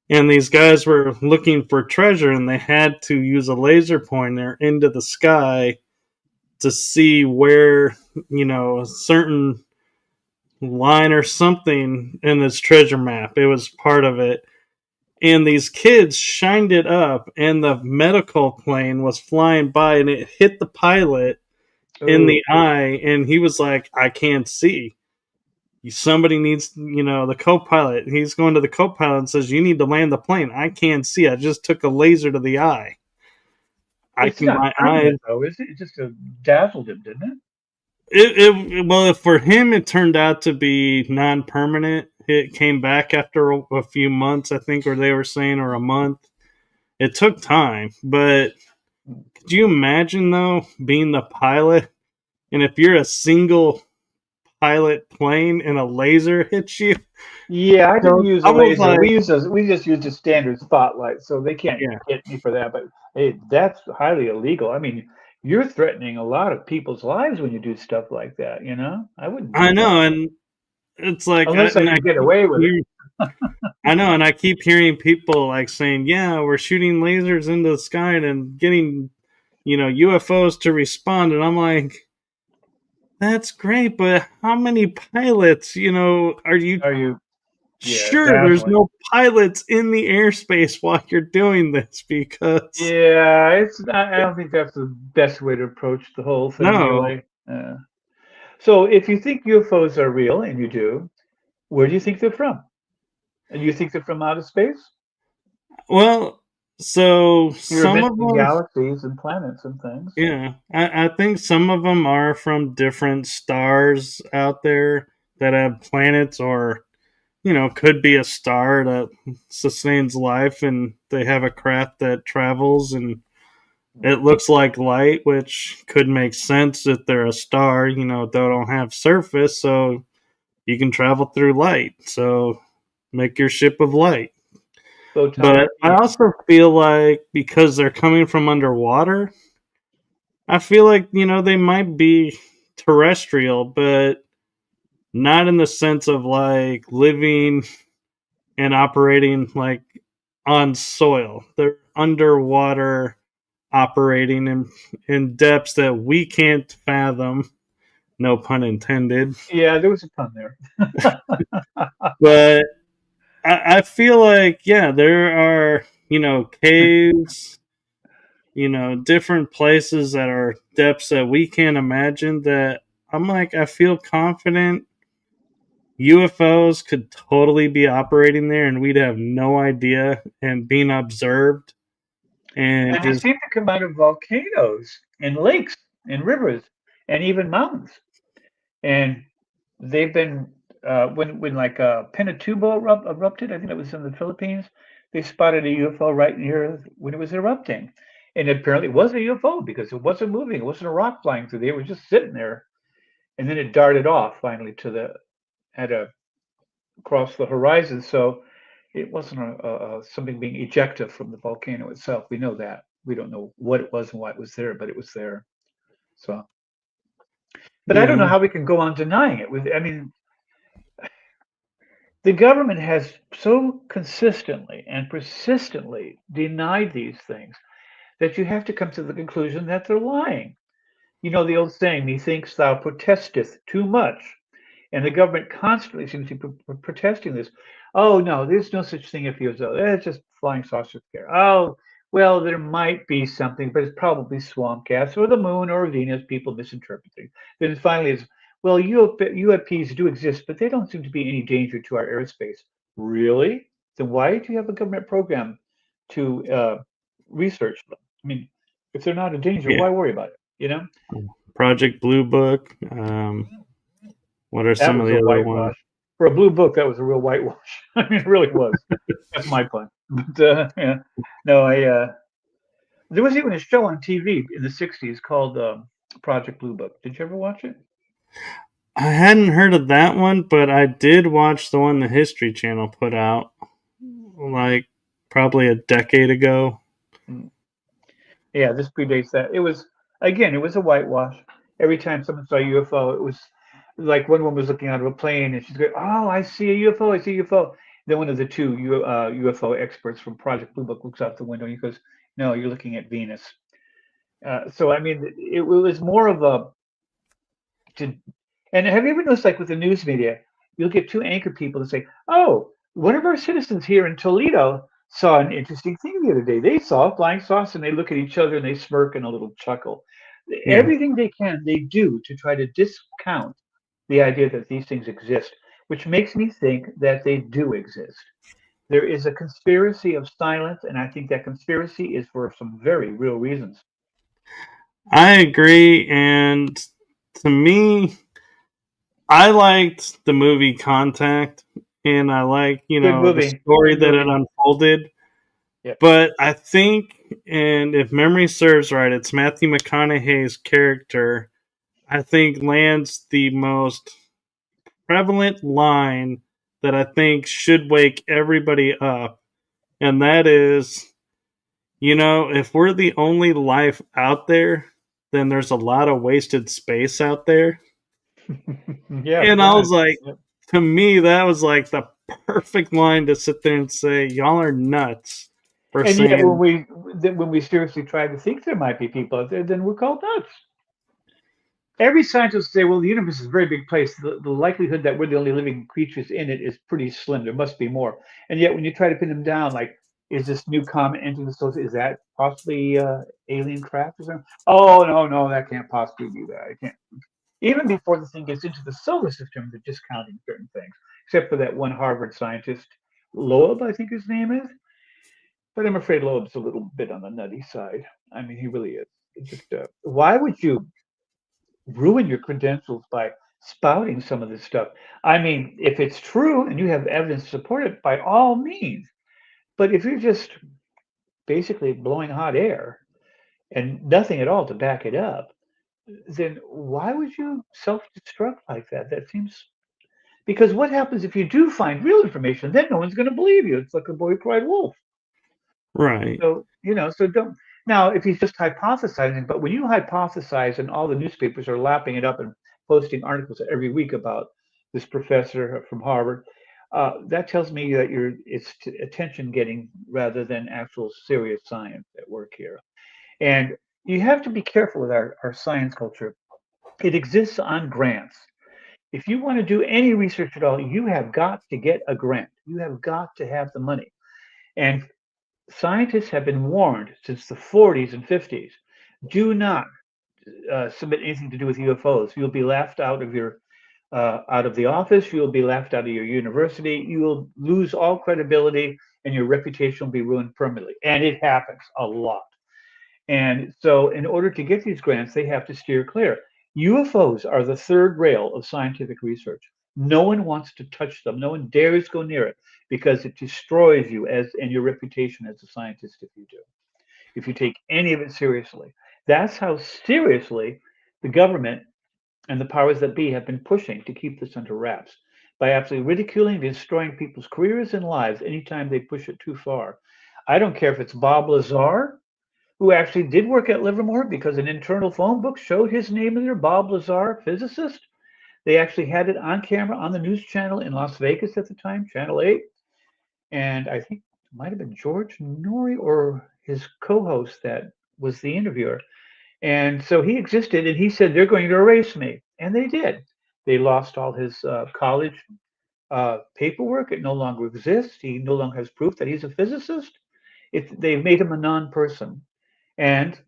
And these guys were looking for treasure, and they had to use a laser pointer into the sky to see where, a certain line or something in this treasure map. It was part of it. And these kids shined it up, and the medical plane was flying by, and it hit the pilot in Oh, the eye, and he was like, I can't see. Somebody needs, the co-pilot. He's going to the co-pilot and says, you need to land the plane. I can't see. I just took a laser to the eye. it's not My eyes. permanent though, is it? It just dazzled him, didn't it? Well, for him, it turned out to be non-permanent. It came back after a few months, I think, or they were saying, or a month. It took time, but could you imagine though being the pilot and if you're a single pilot plane and a laser hits you, Yeah, I didn't so use a I was laser. like, We just used a standard spotlight, so they can't yeah, hit me for that. But hey, that's highly illegal. I mean, you're threatening a lot of people's lives when you do stuff like that, you know? I wouldn't I do that know, and it's like, unless I could get away with it. I know, and I keep hearing people like saying, "Yeah, we're shooting lasers into the sky and getting, UFOs to respond," and I'm like, "That's great, but how many pilots, are you Are you? Yeah, sure there's definitely. no pilots in the airspace while you're doing this? Because Yeah, I don't think that's the best way to approach the whole thing, no, really. So if you think UFOs are real, and you do, where do you think they're from? And you think they're from outer space? well, so You were some of mentioning them, galaxies and planets and things. yeah, I think some of them are from different stars out there that have planets or could be a star that sustains life and they have a craft that travels and it looks like light, which could make sense if they're a star, they don't have surface, so you can travel through light. So make your ship of light. Photon, But I yeah. also feel like because they're coming from underwater, I feel like, they might be terrestrial, but not in the sense of like living and operating like on soil. They're underwater operating in depths that we can't fathom. No pun intended. Yeah, there was a pun there. But I feel like, yeah, there are, caves, different places that are depths that we can't imagine that I'm like, I feel confident UFOs could totally be operating there and we'd have no idea and being observed and And they just seem to come out of volcanoes and lakes and rivers and even mountains. And they've been when like Pinatubo erupted. I think it was in the Philippines. They spotted a UFO right near when it was erupting, and apparently it was a UFO because it wasn't moving. It wasn't a rock flying through. They were just sitting there, and then it darted off finally to the had a across the horizon. So it wasn't something being ejected from the volcano itself. We know that. We don't know what it was and why it was there, but it was there. So, but I don't know yeah. how we can go on denying it. I mean, the government has so consistently and persistently denied these things that you have to come to the conclusion that they're lying. You know the old saying, methinks thou protesteth too much. And the government constantly seems to be protesting this. Oh, no, there's no such thing if UFO. It's just flying saucer scare. Oh, well, there might be something, but it's probably swamp gas or the moon or Venus. People misinterpreting. Then finally, it's well, UFPs do exist, but they don't seem to be any danger to our airspace. Really? Then why do you have a government program to research them? I mean, if they're not a danger, Yeah. why worry about it? You know, Project Blue Book. What are that some of was the a other ones? whitewash. For a blue book, that was a real whitewash. I mean, it really was. That's my point. But yeah, no, I there was even a show on TV in the '60s called Project Blue Book. Did you ever watch it? I hadn't heard of that one, but I did watch the one the History Channel put out like probably a decade ago. Mm. Yeah, this predates that. It was again, it was a whitewash. Every time someone saw a UFO, it was like one woman was looking out of a plane and she's going, "Oh, I see a UFO! I see a UFO!" Then one of the two UFO experts from Project Blue Book looks out the window and he goes, "No, you're looking at Venus." So I mean, it was more of a to. And have you ever noticed, like with the news media, you'll get two anchor people that say, "Oh, one of our citizens here in Toledo saw an interesting thing the other day. They saw a flying saucer," and they look at each other and they smirk and a little chuckle. Yeah. Everything they do to try to discount the idea that these things exist, which makes me think that they do exist. There is a conspiracy of silence, and I think that conspiracy is for some very real reasons. I agree. And to me, I liked the movie Contact and I like, Good the movie. story Good that it movie. unfolded. Yep. But I think, and if memory serves right, it's Matthew McConaughey's character. I think lands the most prevalent line that I think should wake everybody up, and that is, if we're the only life out there, then there's a lot of wasted space out there. Yeah, And I yeah. was like, Yep. to me, that was like the perfect line to sit there and say, y'all are nuts for And yet, saying, when we seriously try to think there might be people out there, then we're called nuts. Every scientist will say, well, the universe is a very big place. The likelihood that we're the only living creatures in it is pretty slim. There must be more. And yet, when you try to pin them down, like, is this new comet entering the solar system? Is that possibly alien craft or something? Oh, no, no, that can't possibly be that. It can't. Even before the thing gets into the solar system, they're discounting certain things, except for that one Harvard scientist, Loeb, I think his name is. But I'm afraid Loeb's a little bit on the nutty side. I mean, he really is. It just why would you ruin your credentials by spouting some of this stuff? I mean, if it's true and you have evidence to support it, by all means. But if you're just basically blowing hot air and nothing at all to back it up, then why would you self-destruct like that? That seems because what happens if you do find real information? Then no one's going to believe you. It's like the boy who cried wolf. right, So, so don't. Now, if he's just hypothesizing, but when you hypothesize and all the newspapers are lapping it up and posting articles every week about this professor from Harvard, that tells me that it's attention getting rather than actual serious science at work here. And you have to be careful with our science culture. It exists on grants. If you want to do any research at all, you have got to get a grant. You have got to have the money. And scientists have been warned since the 40s and 50s. Do not submit anything to do with UFOs. You'll be laughed out of the office. You'll be laughed out of your university. You will lose all credibility, and your reputation will be ruined permanently. And it happens a lot. And so, in order to get these grants, they have to steer clear. UFOs are the third rail of scientific research. No one wants to touch them. No one dares go near it because it destroys you and your reputation as a scientist if you do. If you take any of it seriously, that's how seriously the government and the powers that be have been pushing to keep this under wraps by absolutely ridiculing and destroying people's careers and lives anytime they push it too far. I don't care if it's Bob Lazar, who actually did work at Livermore because an internal phone book showed his name in there, Bob Lazar, physicist. They actually had it on camera on the news channel in Las Vegas at the time, Channel 8. And I think it might have been George Norrie or his co host that was the interviewer. And so he existed and he said, they're going to erase me. And they did. They lost all his college paperwork. It no longer exists. He no longer has proof that he's a physicist. They made him a non person. And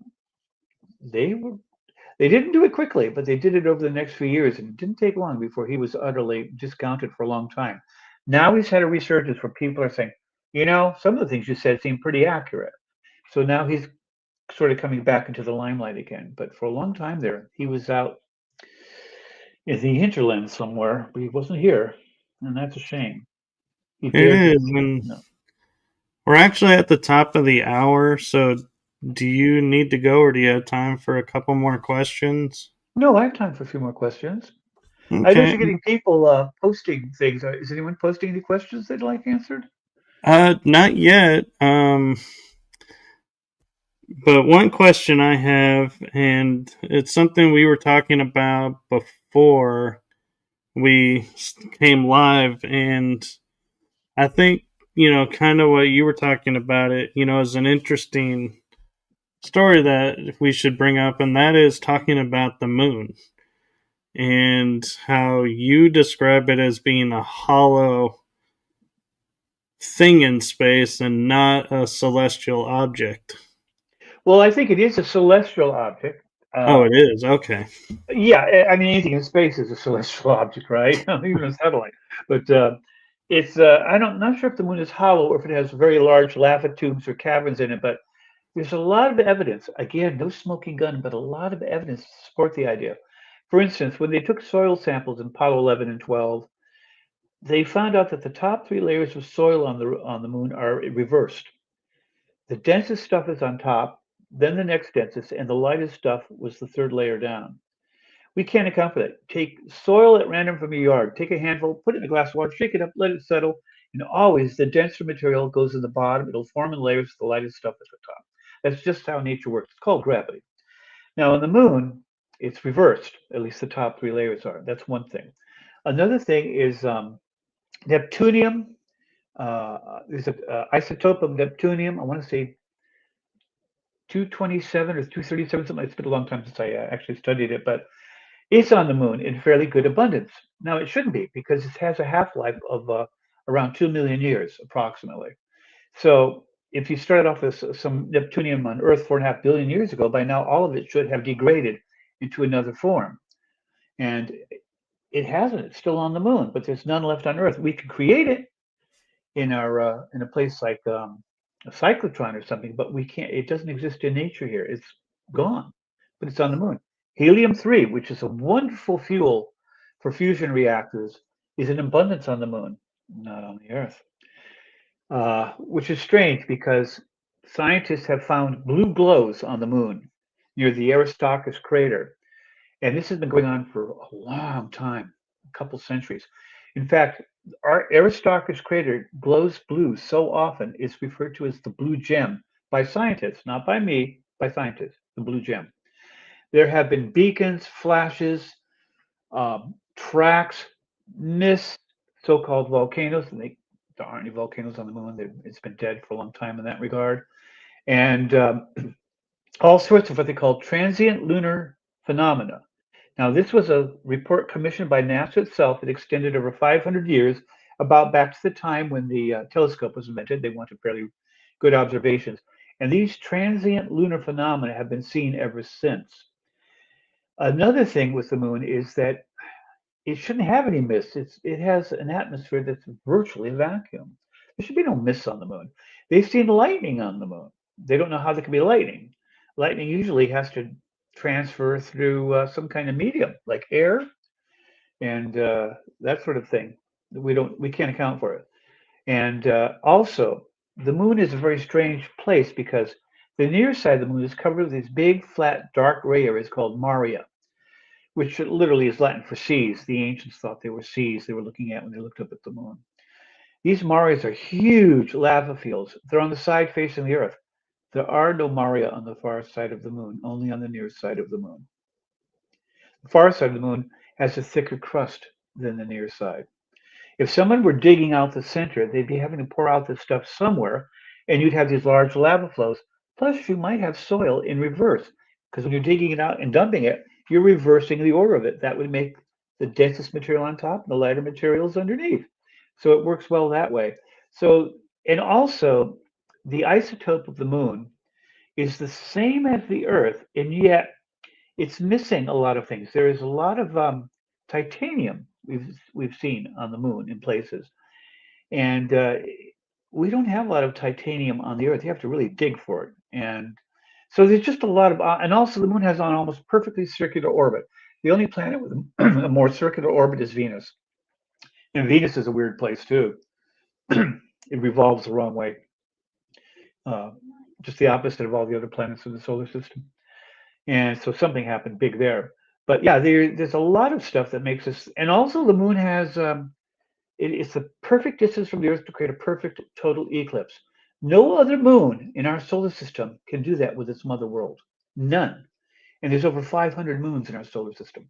they were they didn't do it quickly, but they did it over the next few years, and it didn't take long before he was utterly discounted for a long time. Now he's had a resurgence where people are saying, some of the things you said seem pretty accurate. So now he's sort of coming back into the limelight again. But for a long time there, he was out in the hinterland somewhere, but he wasn't here, and that's a shame. He it dared to is. say, And no. we're actually at the top of the hour, so do you need to go or do you have time for a couple more questions? No, I have time for a few more questions. I noticed Okay. you're getting people posting things. Is anyone posting any questions they'd like answered? Not yet. But one question I have, and it's something we were talking about before we came live, and I think, kind of what you were talking about it, is an interesting story that we should bring up, and that is talking about the moon and how you describe it as being a hollow thing in space and not a celestial object. Well, I think it is a celestial object. Oh, Uh, it is. Okay. yeah, I mean anything in space is a celestial object, right? Even a satellite. But it's I don't not sure if the moon is hollow or if it has very large lava tubes or caverns in it. But there's a lot of evidence. Again, no smoking gun, but a lot of evidence to support the idea. For instance, when they took soil samples in Apollo 11 and 12, they found out that the top three layers of soil on the moon are reversed. The densest stuff is on top, then the next densest, and the lightest stuff was the third layer down. We can't account for that. Take soil at random from your yard. Take a handful, put it in a glass of water, shake it up, let it settle, and always the denser material goes in the bottom. It'll form in layers, the lightest stuff at the top. That's just how nature works. It's called gravity. Now, on the moon, it's reversed. At least the top three layers are. That's one thing. Another thing is neptunium. There's an isotope of neptunium. I want to say 227 or 237, something. It's been a long time since I actually studied it, but it's on the moon in fairly good abundance. Now, it shouldn't be because it has a half-life of around 2 million years, approximately. So if you started off with some neptunium on Earth 4.5 billion years ago, by now all of it should have degraded into another form. And it hasn't. It's still on the moon, but there's none left on Earth. We could create it in a place like a cyclotron or something, but we can't. It doesn't exist in nature here. It's gone, but it's on the moon. Helium-3, which is a wonderful fuel for fusion reactors, is in abundance on the moon, not on the Earth. Which is strange because scientists have found blue glows on the moon near the Aristarchus crater. And this has been going on for a long time, a couple centuries. In fact, our Aristarchus crater glows blue so often it's referred to as the blue gem by scientists, not by me, by scientists, the blue gem. There have been beacons, flashes, tracks, mist, so-called volcanoes, and there aren't any volcanoes on the moon. It's been dead for a long time in that regard. And all sorts of what they call transient lunar phenomena. Now, this was a report commissioned by NASA itself. It extended over 500 years, about back to the time when the telescope was invented. They wanted fairly good observations. And these transient lunar phenomena have been seen ever since. Another thing with the moon is that it shouldn't have any mist. It has an atmosphere that's virtually a vacuum. There should be no mist on the moon. They've seen lightning on the moon. They don't know how there can be lightning. Lightning usually has to transfer through some kind of medium, like air and that sort of thing. We can't account for it. And also, the moon is a very strange place because the near side of the moon is covered with these big, flat, dark gray areas called maria, which literally is Latin for seas. The ancients thought they were seas they were looking at when they looked up at the moon. These mares are huge lava fields. They're on the side facing the Earth. There are no maria on the far side of the moon, only on the near side of the moon. The far side of the moon has a thicker crust than the near side. If someone were digging out the center, they'd be having to pour out this stuff somewhere, and you'd have these large lava flows. Plus, you might have soil in reverse, because when you're digging it out and dumping it, you're reversing the order of it. That would make the densest material on top and the lighter materials underneath. So it works well that way. So, and also, the isotope of the moon is the same as the Earth, and yet it's missing a lot of things. There is a lot of titanium we've seen on the moon in places, and we don't have a lot of titanium on the Earth. You have to really dig for it, and so there's just a lot of. And also, the moon has an almost perfectly circular orbit. The only planet with a more circular orbit is Venus, and Venus is a weird place too. It revolves the wrong way, uh, just the opposite of all the other planets in the solar system. And so something happened big there. But yeah, there's a lot of stuff that makes us, and also the moon has it's the perfect distance from the Earth to create a perfect total eclipse. No other moon in our solar system can do that with its mother world. None. And there's over 500 moons in our solar system.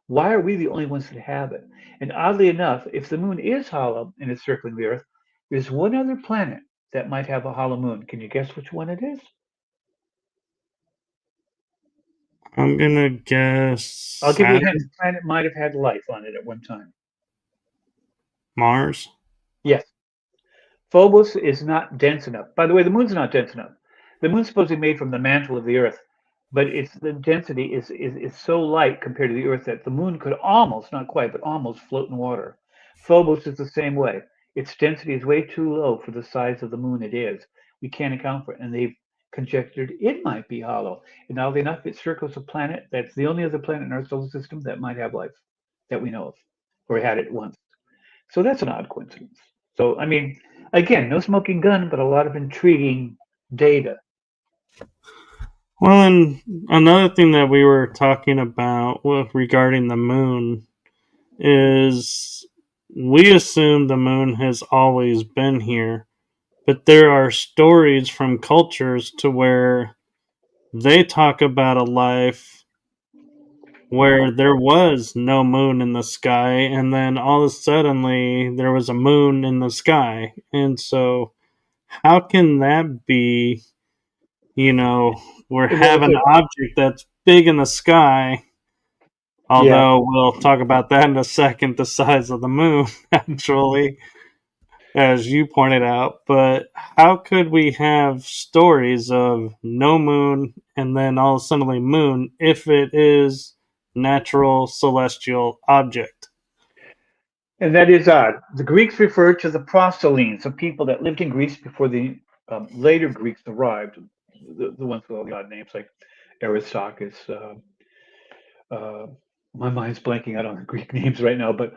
Why are we the only ones that have it? And oddly enough, if the moon is hollow and it's circling the Earth, there's one other planet that might have a hollow moon. Can you guess which one it is? I'm gonna guess I'll give you a hint. Saturn, The planet might have had life on it at one time. Mars. Yes, Phobos is not dense enough. By the way, the moon's not dense enough. The moon's supposedly made from the mantle of the Earth, but its the density is so light compared to the Earth that the moon could almost, not quite, but almost float in water. Phobos is the same way. Its density is way too low for the size of the moon it is. We can't account for it, and they've conjectured it might be hollow. And oddly enough, it circles a planet that's the only other planet in our solar system that might have life that we know of, or had it once. So that's an odd coincidence. So, I mean, again, no smoking gun, but a lot of intriguing data. Well, and another thing that we were talking about regarding the moon is we assume the moon has always been here, but there are stories from cultures to where they talk about a life where there was no moon in the sky, and then all of a suddenly there was a moon in the sky. And so, how can that be? You know, we're Well, having an object that's big in the sky, yeah. although we'll talk about that in a second, the size of the moon, actually, as you pointed out. But how could we have stories of no moon and then all of a sudden moon if it is natural celestial object? And that is odd. The Greeks referred to the proselynes, the people that lived in Greece before the later Greeks arrived, the ones with all the odd names like Aristarchus. Uh, my mind's blanking out on the Greek names right now, but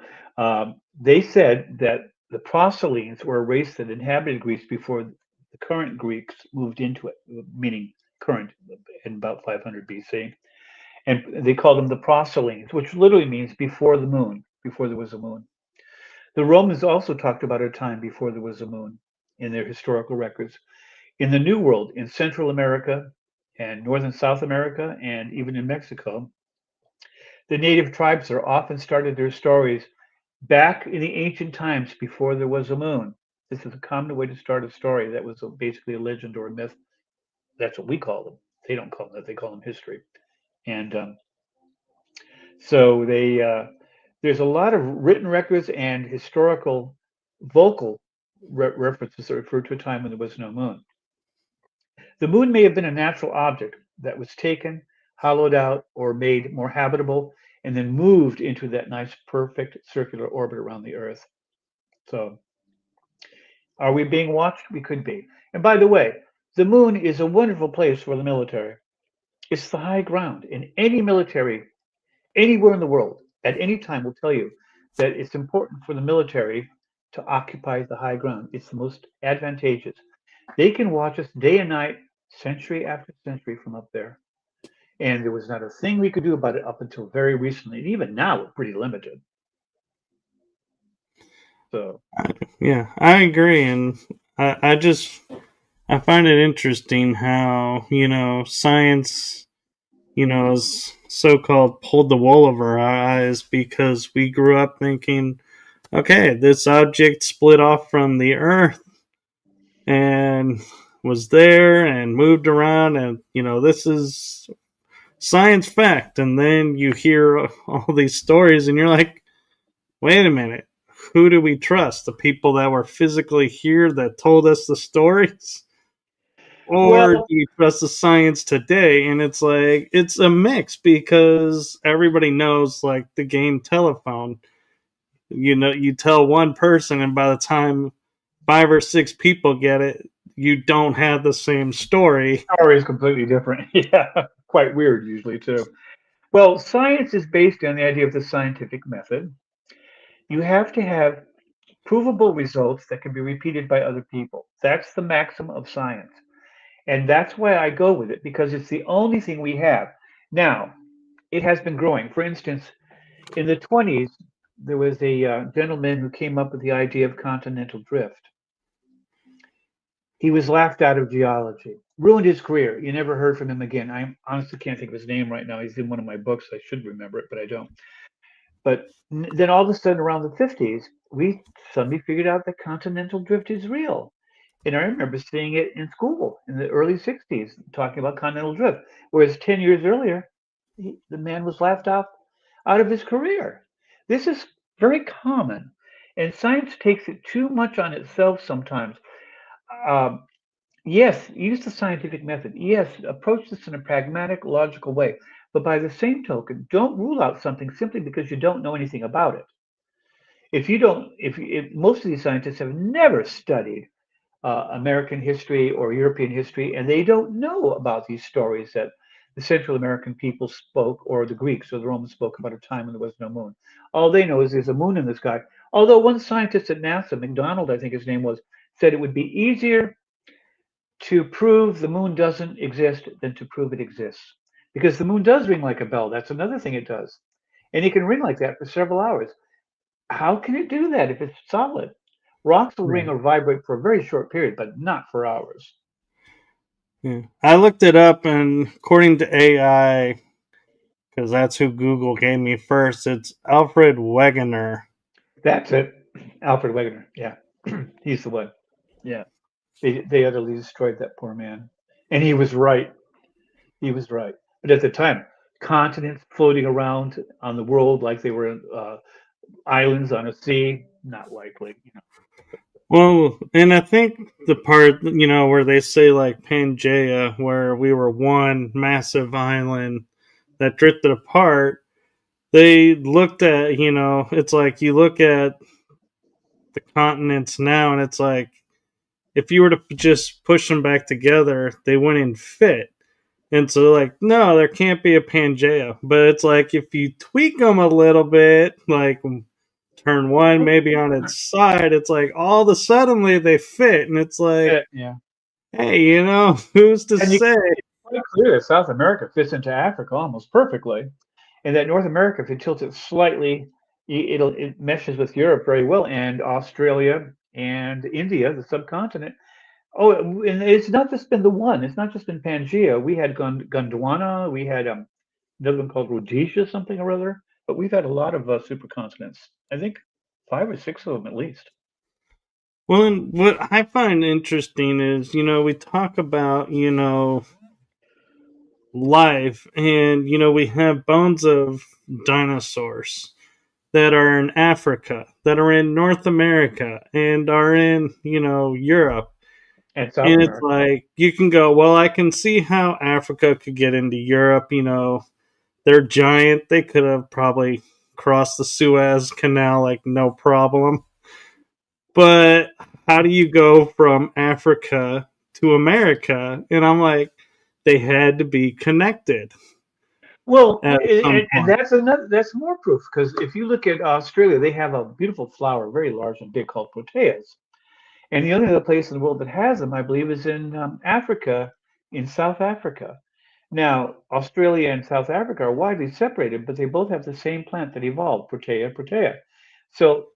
they said that the proselynes were a race that inhabited Greece before the current Greeks moved into it, meaning current in about 500 BC. And they called them the proselynes, which literally means before the moon, before there was a moon. The Romans also talked about a time before there was a moon in their historical records. In the New World, in Central America and North and South America, and even in Mexico, the native tribes are often started their stories back in the ancient times before there was a moon. This is a common way to start a story that was basically a legend or a myth. That's what we call them. They don't call them that; they call them history. And so there's a lot of written records and historical vocal references that refer to a time when there was no moon. The moon may have been a natural object that was taken, hollowed out, or made more habitable, and then moved into that nice, perfect circular orbit around the Earth. So, are we being watched? We could be. And by the way, the moon is a wonderful place for the military. It's the high ground, and any military anywhere in the world at any time will tell you that it's important for the military to occupy the high ground. It's the most advantageous. They can watch us day and night, century after century from up there. And there was not a thing we could do about it up until very recently. And even now, we're pretty limited. So, Yeah, I agree. And I just, I find it interesting how, science, is so called pulled the wool over our eyes because we grew up thinking, okay, this object split off from the Earth and was there and moved around, and this is science fact. And then you hear all these stories, and you're like, wait a minute, who do we trust? The people that were physically here that told us the stories? Or do well, you trust the science today? And it's like, it's a mix because everybody knows, like the game telephone. You tell one person, and by the time five or six people get it, you don't have the same story. story is completely different. Yeah, quite weird usually, too. Well, science is based on the idea of the scientific method. You have to have provable results that can be repeated by other people. That's the maxim of science. And that's why I go with it because it's the only thing we have. Now, it has been growing. For instance, in the 20s, there was a gentleman who came up with the idea of continental drift. He was laughed out of geology, ruined his career. You never heard from him again. I honestly can't think of his name right now. He's in one of my books. I should remember it, but I don't. But then all of a sudden, around the 50s, we suddenly figured out that continental drift is real. And I remember seeing it in school in the early 60s, talking about continental drift. Whereas 10 years earlier, the man was laughed out of his career. This is very common. And science takes it too much on itself sometimes. Um, yes, use the scientific method. Yes, approach this in a pragmatic, logical way. But by the same token, don't rule out something simply because you don't know anything about it. If you don't, if most of these scientists have never studied American history or European history, and they don't know about these stories that the Central American people spoke, or the Greeks or the Romans spoke about a time when there was no moon. All they know is there's a moon in the sky. Although one scientist at NASA, McDonald, I think his name was, said it would be easier to prove the moon doesn't exist than to prove it exists. Because the moon does ring like a bell. That's another thing it does. And it can ring like that for several hours. How can it do that if it's solid? Rocks will ring Right. or vibrate for a very short period, but not for hours. Yeah. I looked it up, and according to AI, because that's who Google gave me first, it's Alfred Wegener. That's it. Alfred Wegener. Yeah. He's the one. Yeah. They utterly destroyed that poor man. And he was right. He was right. But at the time, continents floating around on the world like they were islands on a sea, not likely. Well, and I think the part, where they say like Pangea, where we were one massive island that drifted apart, they looked at, it's like you look at the continents now and it's like if you were to just push them back together, they wouldn't fit. And so, like, no, there can't be a Pangea. But it's like if you tweak them a little bit, like turn one maybe on its side, it's like all of a suddenly they fit. And it's like, Yeah. hey, who's to And you say? it's quite clear that South America fits into Africa almost perfectly, and that North America, if you tilt it slightly, it meshes with Europe very well, and Australia and India, the subcontinent. Oh, and it's not just been the one. It's not just been Pangea. We had Gondwana. We had another one called Rhodesia, something or other. But we've had a lot of supercontinents. I think five or six of them at least. Well, and what I find interesting is, we talk about, life, and, we have bones of dinosaurs that are in Africa, that are in North America, and are in, Europe. And South And it's America. like, you can go, well, I can see how Africa could get into Europe. They're giant. They could have probably crossed the Suez Canal like no problem. But how do you go from Africa to America? And I'm like, they had to be connected Well, at some and point. that's more proof because if you look at Australia, they have a beautiful flower, very large and big, called proteas. And the only other place in the world that has them, I believe, is in Africa, in South Africa. Now, Australia and South Africa are widely separated, but they both have the same plant that evolved, Protea. So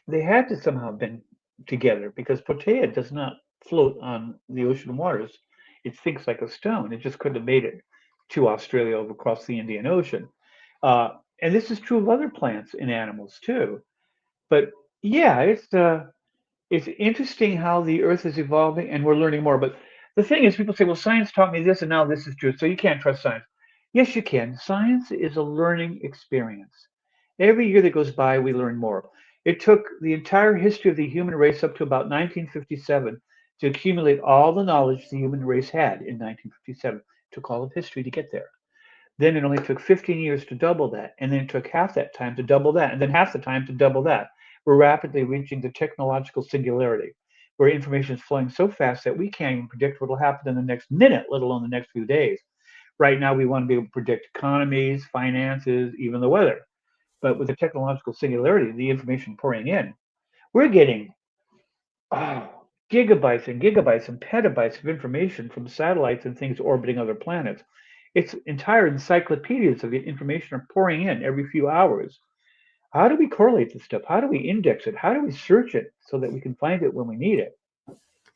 they had to somehow have been together because Protea does not float on the ocean waters. It sinks like a stone. It just couldn't have made it to Australia over across the Indian Ocean. And this is true of other plants and animals too. But yeah, it's interesting how the Earth is evolving and we're learning more. But the thing is, people say, well, science taught me this and now this is true, so you can't trust science. Yes, you can. Science is a learning experience. Every year that goes by, we learn more. It took the entire history of the human race up to about 1957 to accumulate all the knowledge the human race had in 1957. It took all of history to get there. Then it only took 15 years to double that, and then it took half that time to double that, and then half the time to double that. We're rapidly reaching the technological singularity, where information is flowing so fast that we can't even predict what will happen in the next minute, let alone the next few days. Right now, we want to be able to predict economies, finances, even the weather. But with the technological singularity, the information pouring in, we're getting oh, gigabytes and gigabytes and petabytes of information from satellites and things orbiting other planets. It's entire encyclopedias of information are pouring in every few hours. How do we correlate this stuff? How do we index it? How do we search it so that we can find it when we need it?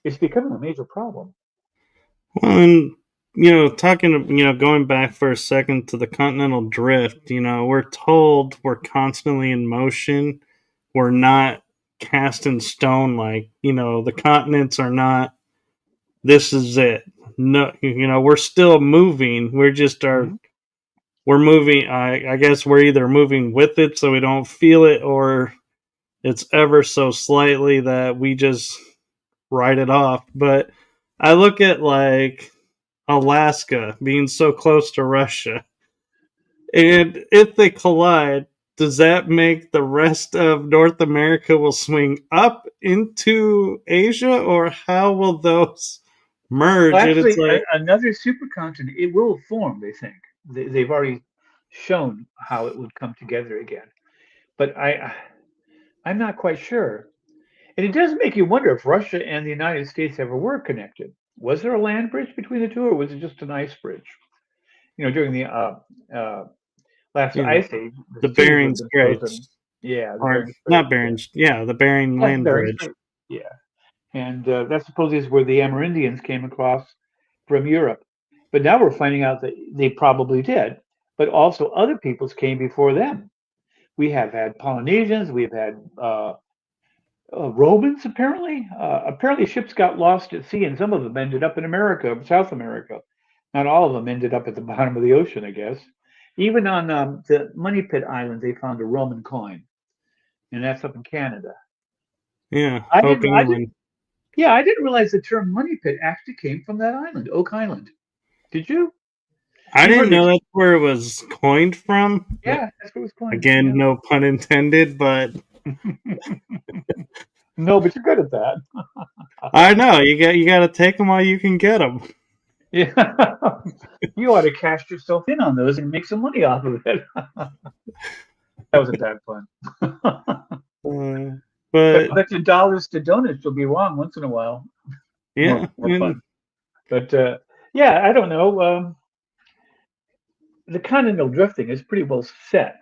It's becoming a major problem. Well, and, talking, going back for a second to the continental drift, we're told we're constantly in motion. We're not cast in stone, like, the continents are not, this is it. No, we're still moving. We're just Mhm. we're moving. I guess we're either moving with it so we don't feel it, or it's ever so slightly that we just write it off. But I look at like Alaska being so close to Russia, and if they collide, does that make the rest of North America will swing up into Asia, or how will those Well, merge? And it's actually, like, another supercontinent, it will form, they think. They've already shown how it would come together again. But I'm not quite sure. And it does make you wonder if Russia and the United States ever were connected. Was there a land bridge between the two, or was it just an ice bridge? During the last Yeah, ice age, the the seas would Bering have been frozen. Straits, Yeah, the or Bering Strait. not Yeah, Bering, yeah, the Bering yeah, the Land Bering Bridge. Strait. Yeah, and that supposedly is where the Amerindians came across from Europe. But now we're finding out that they probably did, but also other peoples came before them. We have had Polynesians, we've had Romans. Apparently ships got lost at sea, and some of them ended up in America, South America. Not all of them ended up at the bottom of the ocean, I guess. Even on the Money Pit Island, they found a Roman coin, and that's up in Canada. Yeah, I Oak didn't, I didn't, Island. yeah, I didn't realize the term Money Pit actually came from that island, Oak Island. Did you? I You've didn't heard the, know that's where it was coined from. yeah, that's where it was coined. Again, Yeah. no pun intended, but No, but you're good at that. I know you got to take them while you can get them. Yeah. You ought to cash yourself in on those and make some money off of it. That wasn't that fun. But But collecting dollars to donuts will be wrong once in a while. yeah, More fun. But yeah, I don't know. The continental drifting is pretty well set.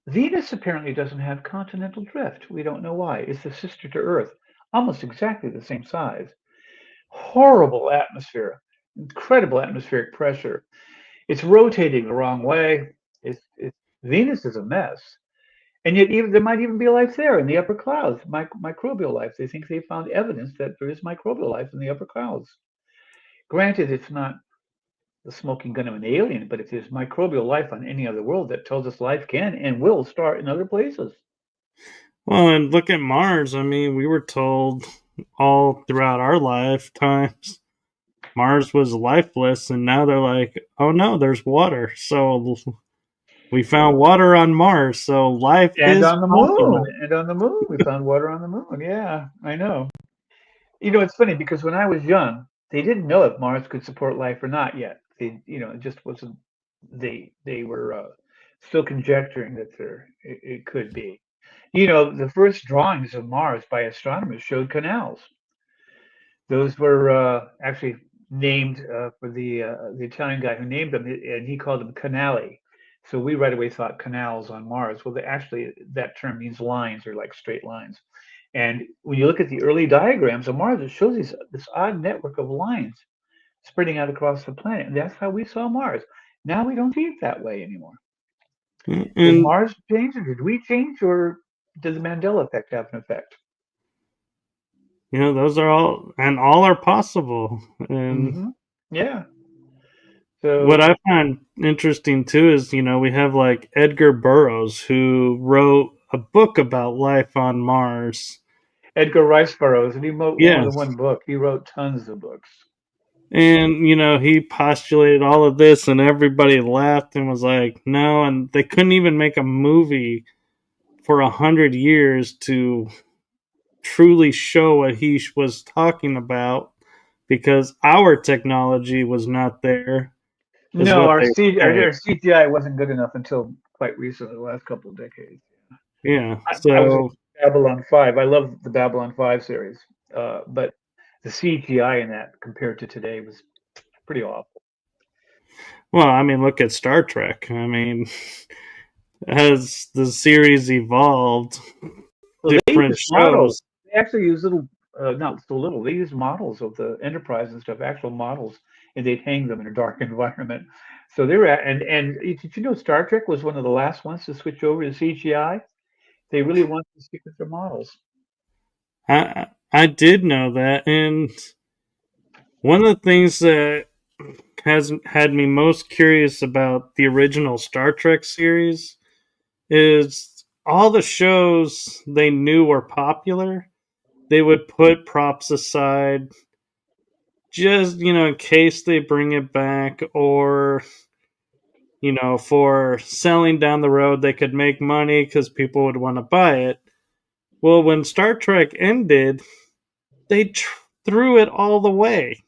Venus apparently doesn't have continental drift. We don't know why. It's the sister to Earth, almost exactly the same size. Horrible atmosphere, incredible atmospheric pressure. It's rotating the wrong way. Venus is a mess. And yet, even there might even be life there in the upper clouds, microbial life. They think they found evidence that there is microbial life in the upper clouds. Granted, it's not the smoking gun of an alien, but if there's microbial life on any other world, that tells us life can and will start in other places. well, and look at Mars. I mean, we were told all throughout our lifetimes Mars was lifeless, and now they're like, oh no, there's water. So we found water on Mars, so life And is on the moon, possible. and on the moon, we found water on the moon. Yeah, I know. It's funny because when I was young, they didn't know if Mars could support life or not yet. It just wasn't. They were still conjecturing that it could be. The first drawings of Mars by astronomers showed canals. Those were actually named for the Italian guy who named them, and he called them canali. So we right away thought canals on Mars. Well, actually, that term means lines or like straight lines. And when you look at the early diagrams of Mars, it shows this odd network of lines spreading out across the planet. And that's how we saw Mars. Now we don't see it that way anymore. Did And Mars change, or did we change, or did the Mandela effect have an effect? those are all are possible. And Hmm. Yeah. what So I find interesting too is, we have like Edgar Burroughs who wrote a book about life on Mars. Edgar Rice Burroughs, and he wrote more than Yes. one book. He wrote tons of books. And, he postulated all of this, and everybody laughed and was like, no. And they couldn't even make a movie for 100 years to truly show what he was talking about because our technology was not there, is No, what our, they C, say. our CGI wasn't good enough until quite recently, the last couple of decades. Yeah. I was So, watching Babylon 5. I love the Babylon 5 series, but the CGI in that compared to today was pretty awful. well, I mean, look at Star Trek. I mean, as the series evolved, So they different use models. shows. They actually use little, not so little. They use models of the Enterprise and stuff, actual models, and they'd hang them in a dark environment. So they were at, and did you know Star Trek was one of the last ones to switch over to CGI? They really wanted to stick with their models. I did know that, and one of the things that has had me most curious about the original Star Trek series is all the shows they knew were popular. They would put props aside just, in case they bring it back, or, for selling down the road, they could make money because people would want to buy it. Well, when Star Trek ended, they threw it all away.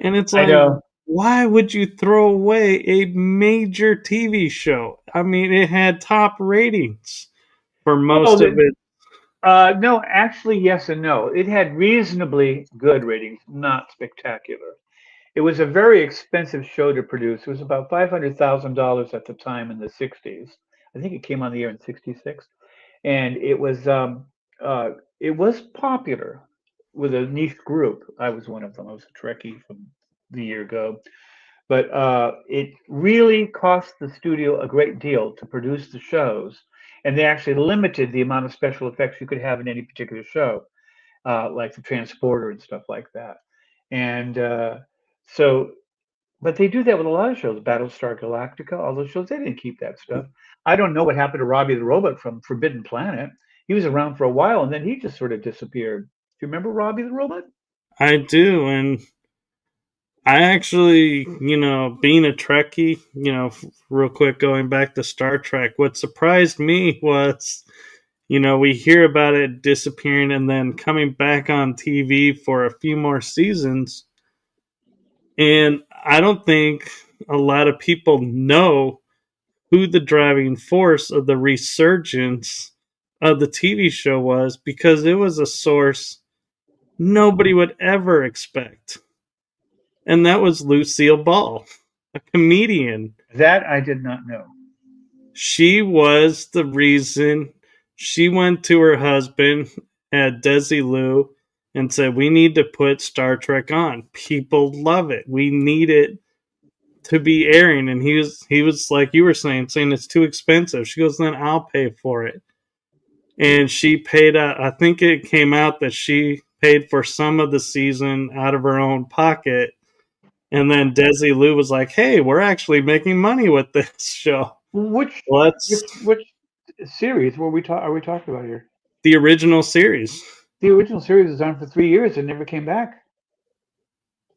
And it's I like, know. why would you throw away a major TV show? I mean, it had top ratings for Well, most of it. No, actually, yes and no. It had reasonably good ratings, not spectacular. It was a very expensive show to produce. It was about $500,000 at the time in the '60s. I think it came on the air in '66, and uh, it was popular with a niche group. I was one of them. I was a Trekkie from the year ago, but it really cost the studio a great deal to produce the shows, and they actually limited the amount of special effects you could have in any particular show, like the transporter and stuff like that. And so but they do that with a lot of shows. Battlestar Galactica, all those shows, they didn't keep that stuff. I don't know what happened to Robbie the Robot from Forbidden Planet. He was around for a while and then he just sort of disappeared. Do you remember Robbie the Robot? I do, and I actually, being a Trekkie, real quick going back to Star Trek, what surprised me was, we hear about it disappearing and then coming back on TV for a few more seasons. And I don't think a lot of people know who the driving force of the resurgence of the TV show was because it was a source nobody would ever expect. And that was Lucille Ball, a comedian. That I did not know. She was the reason she went to her husband at Desilu and said, "We need to put Star Trek on. People love it. We need it to be airing." And he was like you were saying it's too expensive. She goes, "Then I'll pay for it." And she paid out. I think it came out that she paid for some of the season out of her own pocket. And then Desi Lou was like, "Hey, we're actually making money with this show. Which Let's which series are we talking about here? the original series." The original series was on for 3 years and never came back.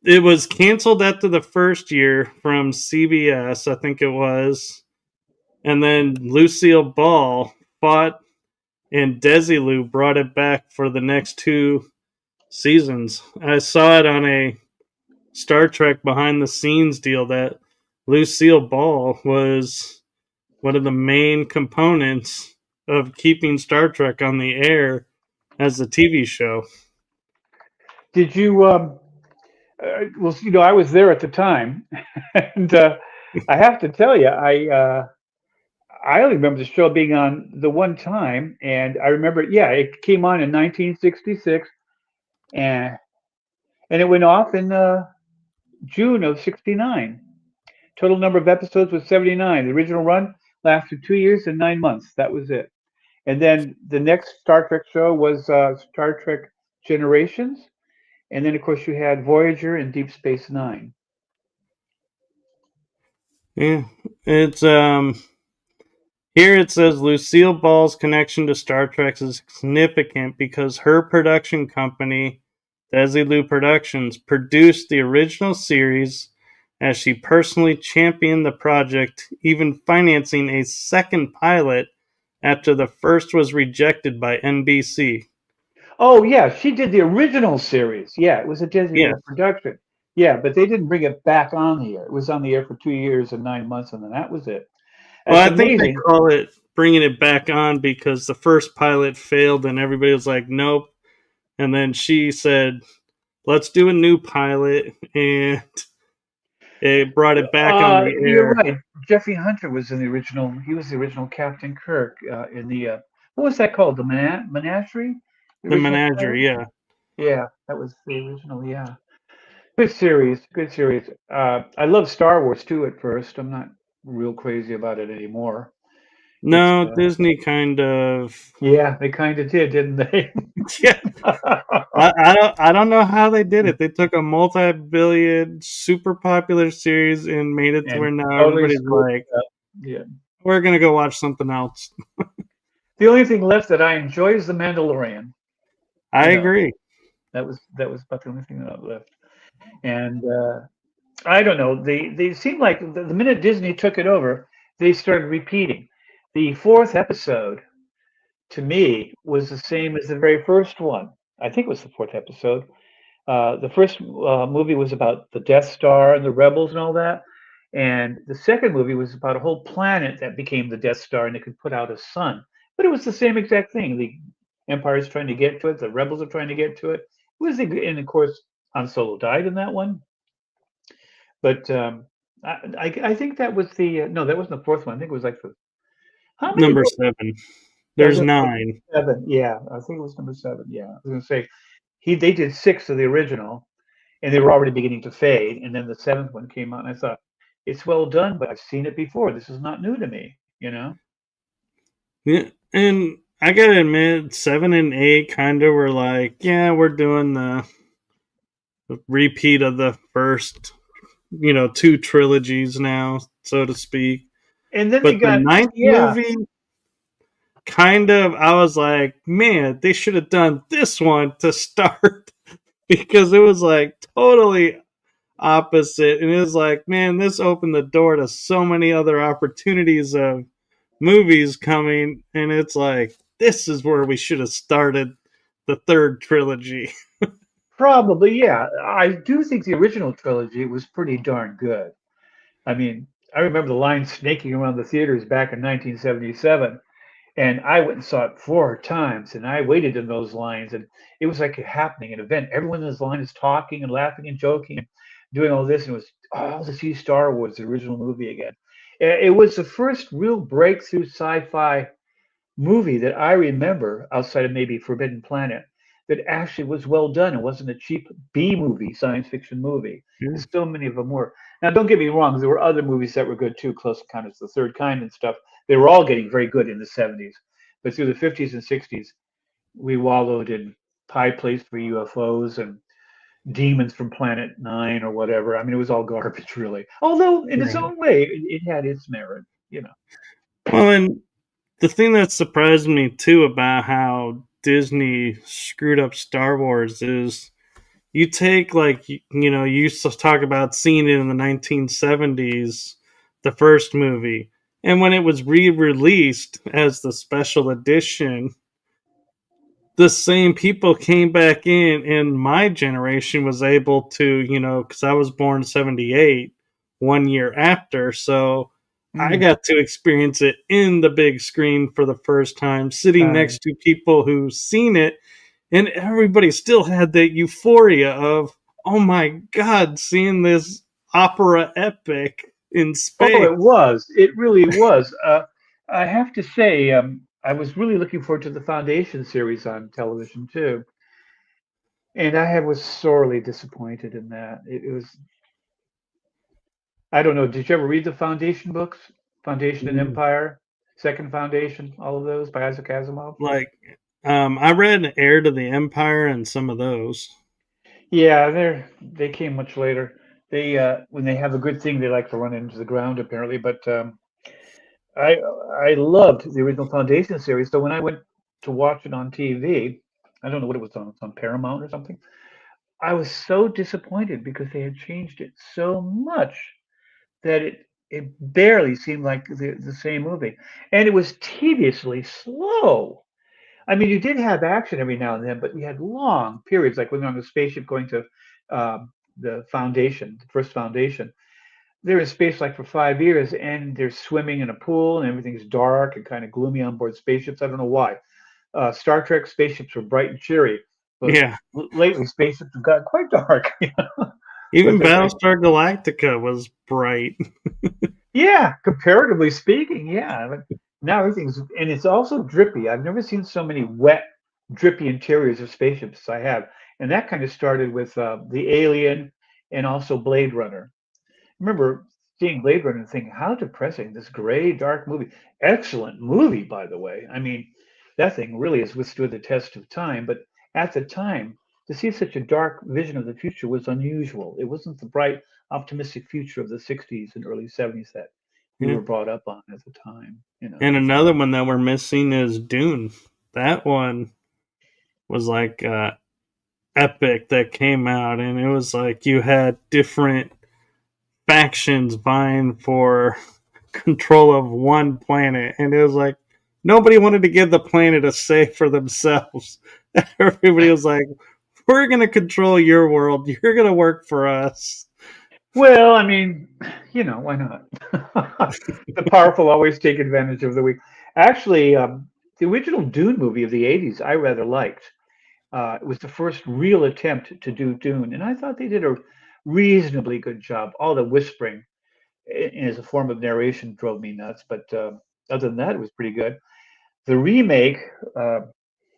It was canceled after the first year from CBS, I think it was. And then Lucille Ball fought, and Desilu brought it back for the next two seasons. I saw it on a Star Trek behind the scenes deal that Lucille Ball was one of the main components of keeping Star Trek on the air as a TV show. Did you well, I was there at the time, and I have to tell you, I only remember the show being on the one time, and I remember, yeah, it came on in 1966, and it went off in June of '69. Total number of episodes was 79. The original run lasted 2 years and 9 months. That was it. And then the next Star Trek show was Star Trek Generations, and then of course you had Voyager and Deep Space Nine. Yeah, it's here it says Lucille Ball's connection to Star Trek is significant because her production company, Desilu Productions, produced the original series as she personally championed the project, even financing a second pilot after the first was rejected by NBC. Oh yeah, she did the original series. Yeah, it was a Disney Yes. production. Yeah, but they didn't bring it back on the air. It was on the air for 2 years and 9 months, and then that was it. Well, That's I think they amazing. call it bringing it back on because the first pilot failed and everybody was like, nope. And then she said, let's do a new pilot. And it brought it back on the You're air. right. Jeffrey Hunter was in the original. He was the original Captain Kirk in the what was that called? The Menagerie, the The original title. Menagerie, yeah. Yeah, that was the original. Yeah, good series. Good series. I love Star Wars too. At first, I'm not real crazy about it anymore. It's No, Disney kind of. yeah, they kind of did, didn't they? Yeah. I don't know how they did it. They took a multi-billion, super popular series and made it to And where now totally everybody's screwed like, it up. Yeah. we're gonna go watch something else. The only thing left that I enjoy is The Mandalorian. I You know, agree. that was about the only thing that I left. And I don't know. They seem like the minute Disney took it over, they started repeating. The fourth episode to me was the same as the very first one. I think it was the fourth episode. The first movie was about the Death Star and the rebels and all that. And the second movie was about a whole planet that became the Death Star and it could put out a sun. But it was the same exact thing. Empire's trying to get to it. The rebels are trying to get to it. And of course, Han Solo died in that one. But I think that was the no, that wasn't the fourth one. I think it was like the how many Number movies? 7. I was There's gonna say 9. 7. Yeah, I think it was number 7. Yeah, I was gonna say they did 6 of the original, and they were already beginning to fade. And then the seventh one came out, and I thought it's well done, but I've seen it before. This is not new to me. You know? Yeah, and I gotta admit, 7 and 8 kind of were like, yeah, we're doing the repeat of the first, 2 trilogies now, so to speak. And then they But the got ninth yeah. movie, kind of, I was like, man, they should have done this one to start because it was like totally opposite. And it was like, man, this opened the door to so many other opportunities of movies coming. And it's like, this is where we should have started the third trilogy. Probably, yeah. I do think the original trilogy was pretty darn good. I mean, I remember the line snaking around the theaters back in 1977, and I went and saw it 4 times, and I waited in those lines, and it was like a happening, an event. Everyone in this line is talking and laughing and joking and doing all this, and it was all to see Star Wars, the original movie again. It was the first real breakthrough sci-fi movie that I remember outside of maybe Forbidden Planet that actually was well done. It wasn't a cheap B movie, science fiction movie. Yeah. As so many of them were. Now, don't get me wrong, there were other movies that were good too, Close Encounters of the Third Kind and stuff. They were all getting very good in the 70s. But through the 50s and 60s, we wallowed in Pie Place for UFOs and Demons from Planet Nine or whatever. I mean, it was all garbage, really. Although, in its Right. own way, it had its merit, you know. Well, and the thing that surprised me too about how Disney screwed up Star Wars is you take like you used to talk about seeing it in the 1970s, the first movie, and when it was re-released as the special edition, the same people came back in, and my generation was able to, because I was born 78, 1 year after, so I Mm. got to experience it in the big screen for the first time, sitting Uh, next to people who've seen it, and everybody still had that euphoria of, oh my god, seeing this opera epic in Oh, space. it was. It really was. I have to say, I was really looking forward to the Foundation series on television too, and was sorely disappointed in that. It was. I don't know. Did you ever read the Foundation books? Foundation and Mm, Empire, Second Foundation, all of those by Isaac Asimov. like, I read Heir to the Empire and some of those. Yeah, they came much later. They when they have a good thing, they like to run into the ground apparently. But I I loved the original Foundation series. So when I went to watch it on TV, I don't know what it was on, it's on Paramount or something. I was so disappointed because they had changed it so much that it barely seemed like the same movie, and it was tediously slow. I mean, you did have action every now and then, but you had long periods, like when they're on the spaceship going to the Foundation, the first Foundation. They're in space like for 5 years, and they're swimming in a pool, and everything's dark and kind of gloomy on board spaceships. I don't know why. Star Trek spaceships were bright and cheery, but Yeah. lately spaceships have gotten quite dark. But Even Battlestar Galactica was bright. yeah, comparatively speaking, yeah. But now everything's and it's also drippy. I've never seen so many wet, drippy interiors of spaceships as I have, and that kind of started with the Alien and also Blade Runner. Remember seeing Blade Runner and thinking, how depressing, this gray, dark movie. Excellent movie, by the way. I mean, that thing really has withstood the test of time, but at the time, to see such a dark vision of the future was unusual. It wasn't the bright, optimistic future of the 60s and early 70s that we Yeah. were brought up on at the time, And another one that we're missing is Dune. That one was like epic that came out, and it was like you had different factions vying for control of one planet, and it was like nobody wanted to give the planet a say for themselves. Everybody was like, we're going to control your world, you're going to work for us. Well, I mean, why not? The powerful always take advantage of the weak. Actually, The original Dune movie of the '80s, I rather liked. It was the first real attempt to do Dune, and I thought they did a reasonably good job. All the whispering as a form of narration drove me nuts, but other than that, it was pretty good. The remake, uh,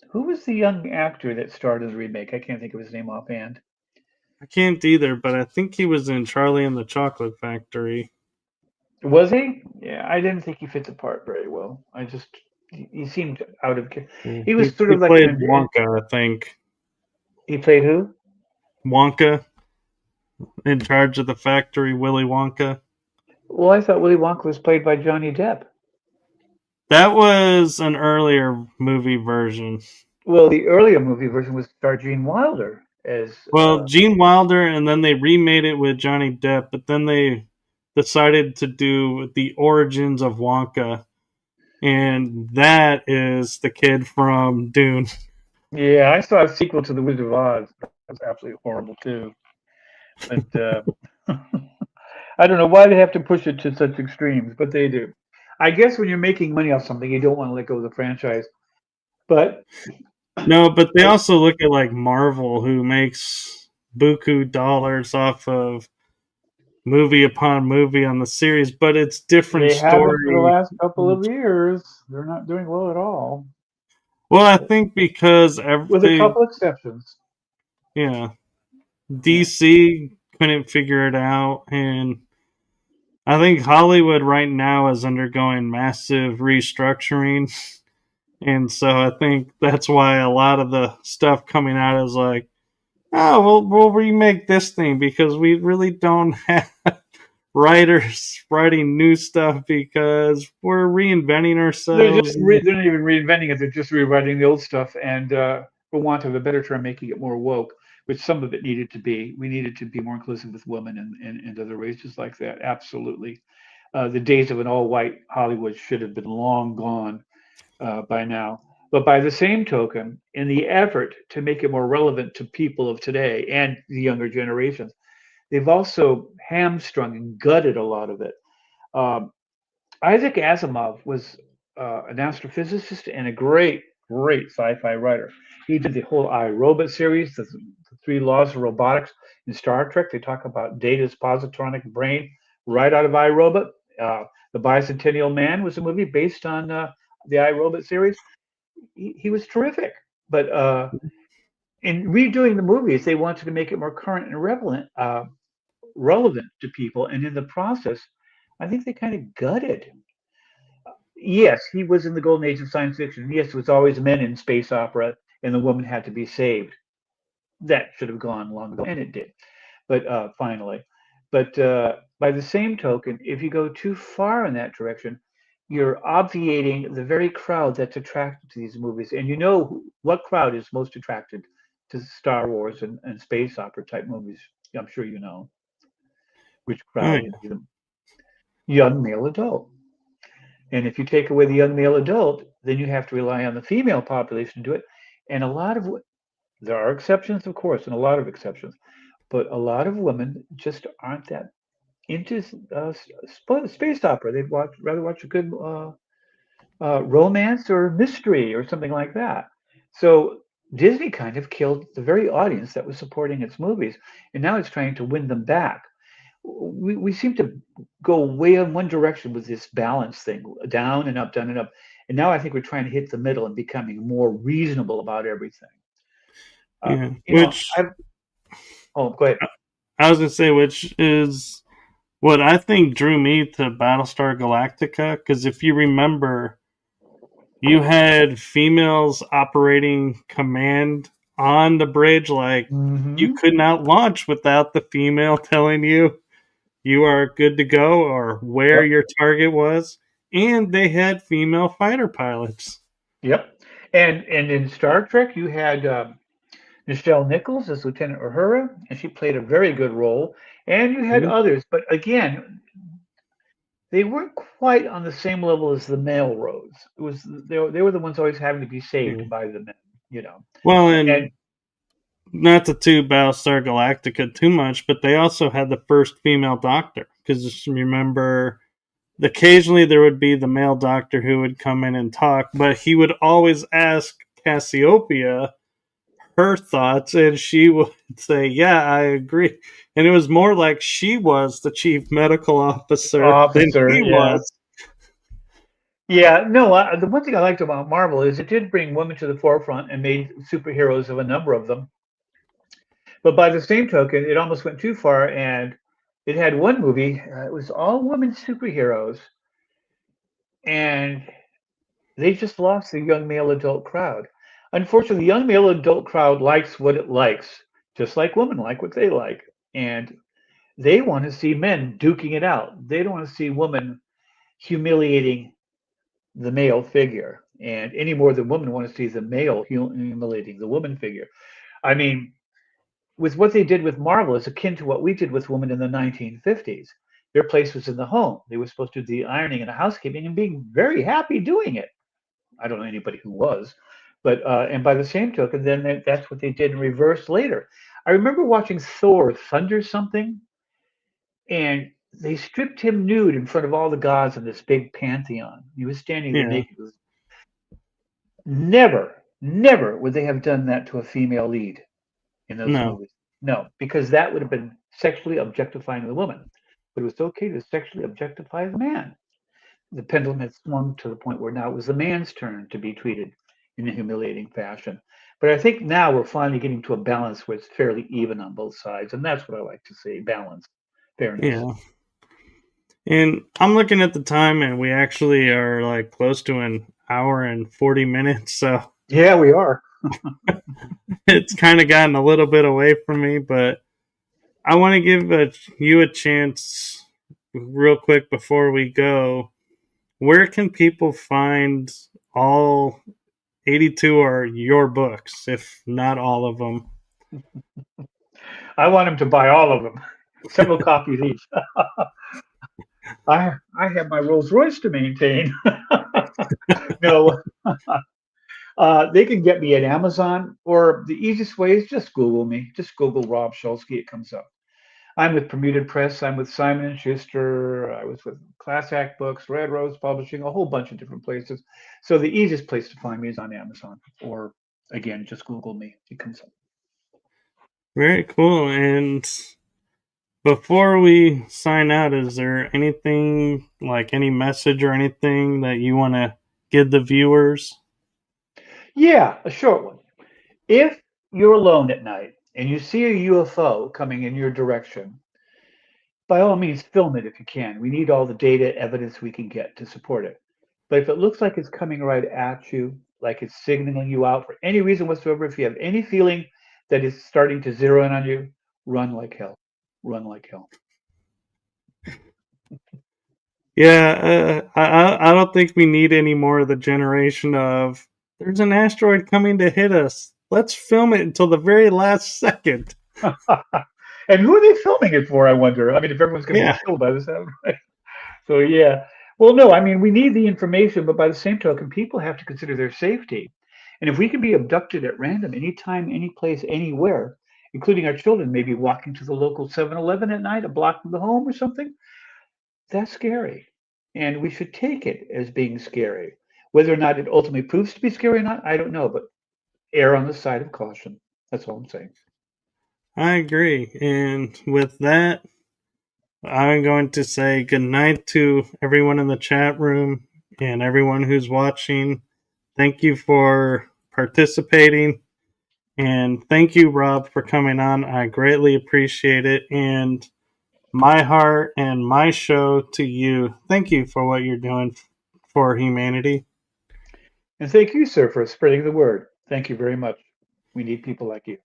who was the young actor that starred in the remake? I can't think of his name offhand. I can't either, but I think he was in Charlie and the Chocolate Factory. Was he? Yeah, I didn't think he fit the part very well. He seemed out of. Yeah, He was he, sort he of like played Wonka, I think. he played who? Wonka, in charge of the factory, Willy Wonka. Well, I thought Willy Wonka was played by Johnny Depp. That was an earlier movie version. Well, the earlier movie version was starred Gene Wilder as. Well, Gene Wilder, and then they remade it with Johnny Depp, but then they decided to do the origins of Wonka, and that is the kid from Dune. Yeah, I saw a sequel to The Wizard of Oz. That was absolutely horrible too. But I don't know why they have to push it to such extremes, but they do. I guess when you're making money off something, you don't want to let go of the franchise. But No, but they also look at like Marvel, who makes buku dollars off of movie upon movie on the series, but it's different they haven't for the story. last couple of years. They're not doing well at all, Well, I think because with a they, couple exceptions. yeah, Yeah. DC couldn't figure it out, and I think Hollywood right now is undergoing massive restructuring, and so I think that's why a lot of the stuff coming out is like, oh, we'll remake this thing because we really don't have writers writing new stuff because we're reinventing ourselves. They're not even reinventing it. They're just rewriting the old stuff, and for want of a better term, making it more woke. Which some of it needed to be. We needed to be more inclusive with women and other races like that. Absolutely. The days of an all-white Hollywood should have been long gone by now. But by the same token, in the effort to make it more relevant to people of today and the younger generations, they've also hamstrung and gutted a lot of it. Um, Isaac Asimov was an astrophysicist and a great sci-fi writer. He did the whole iRobot series, the three laws of robotics in Star Trek. They talk about Data's positronic brain right out of iRobot. The Bicentennial Man was a movie based on the iRobot series. He was terrific, but in redoing the movies, they wanted to make it more current and relevant to people, and in the process, I think they kind of gutted. Yes, he was in the golden age of science fiction. Yes, it was always men in space opera, and the woman had to be saved. That should have gone long ago, and it did. But finally, but by the same token, if you go too far in that direction, you're obviating the very crowd that's attracted to these movies. And you know what crowd is most attracted to Star Wars and space opera type movies. I'm sure you know which Oh, crowd would be the young male adult. And if you take away the young male adult, then you have to rely on the female population to do it. And a lot of there are exceptions, of course, and a lot of exceptions, but a lot of women just aren't that into space opera. They'd rather watch a good romance or mystery or something like that. So Disney kind of killed the very audience that was supporting its movies, and now it's trying to win them back. We seem to go way in one direction with this balance thing, down and up, down and up. And now I think we're trying to hit the middle and becoming more reasonable about everything. yeah. You know, I've, oh, go ahead. I was gonna say, which is what I think drew me to Battlestar Galactica, because if you remember, you had females operating command on the bridge, like you Hmm. could not launch without the female telling you you are good to go or where Yep. your target was, and they had female fighter pilots. Yep. And in Star Trek, you had Nichelle Nichols as Lieutenant Uhura, and she played a very good role. And you had Mhm. others, but again, they weren't quite on the same level as the male roles. It was they were the ones always having to be Yeah. saved by the men, you know. Well, And and not to toot Battlestar Galactica too much, but they also had the first female doctor. Because remember, occasionally there would be the male doctor who would come in and talk, but he would always ask Cassiopeia her thoughts, and she would say, "Yeah, I agree." And it was more like she was the chief medical officer than Officer, he yeah. was. Yeah, no, the one thing I liked about Marvel is it did bring women to the forefront and made superheroes of a number of them. But by the same token, it almost went too far, and it had one movie, it was all women superheroes, and they just lost the young male adult crowd. Unfortunately, the young male adult crowd likes what it likes, just like women like what they like. And they want to see men duking it out. They don't want to see women humiliating the male figure. And any more than women want to see the male humiliating the woman figure. I mean, with what they did with Marvel is akin to what we did with women in the 1950s. Their place was in the home. They were supposed to do the ironing and the housekeeping and being very happy doing it. I don't know anybody who was, but and by the same token, then that's what they did in reverse later. I remember watching Thor Thunder something, and they stripped him nude in front of all the gods in this big pantheon. He was standing there Yeah, naked. It was never, never would they have done that to a female lead in those no, movies. No, because that would have been sexually objectifying the woman. But it was okay to sexually objectify the man. The pendulum had swung to the point where now it was the man's turn to be treated in a humiliating fashion. But I think now we're finally getting to a balance where it's fairly even on both sides, and that's what I like to see: balance, fairness. yeah. And I'm looking at the time, and we actually are like close to an hour and 40 minutes. So Yeah, we are. it's kind of gotten a little bit away from me, but I want to give you a chance real quick before we go. Where can people find all 82 or your books, if not all of them? I want him to buy all of them, several copies each. I have my Rolls Royce to maintain. No, they can get me at Amazon, or the easiest way is just Google me. Just Google Rob Shelsky, it comes up. I'm with Permuted Press. I'm with Simon and Schuster. I was with Class Act Books, Red Rose Publishing, a whole bunch of different places. So the easiest place to find me is on Amazon, or again, just Google me. It comes up. Very cool. And before we sign out, is there anything like any message or anything that you want to give the viewers? Yeah, a short one. If you're alone at night and you see a UFO coming in your direction, by all means, film it if you can. We need all the data evidence we can get to support it. But if it looks like it's coming right at you, like it's signaling you out for any reason whatsoever, if you have any feeling that it's starting to zero in on you, run like hell. Run like hell. Yeah, I don't think we need any more of the generation of there's an asteroid coming to hit us. Let's film it until the very last second. And who are they filming it for, I wonder? I mean, if everyone's going to Yeah, get killed by this, right? So, yeah. Well, no, I mean, we need the information, but by the same token, people have to consider their safety. And if we can be abducted at random, anytime, any place, anywhere, including our children, maybe walking to the local 7-Eleven at night, a block from the home or something, that's scary. And we should take it as being scary. Whether or not it ultimately proves to be scary or not, I don't know, but err on the side of caution. That's all I'm saying. I agree. And with that, I'm going to say good night to everyone in the chat room and everyone who's watching. Thank you for participating. And thank you, Rob, for coming on. I greatly appreciate it. And my heart and my show to you. Thank you for what you're doing for humanity. And thank you, sir, for spreading the word. Thank you very much. We need people like you.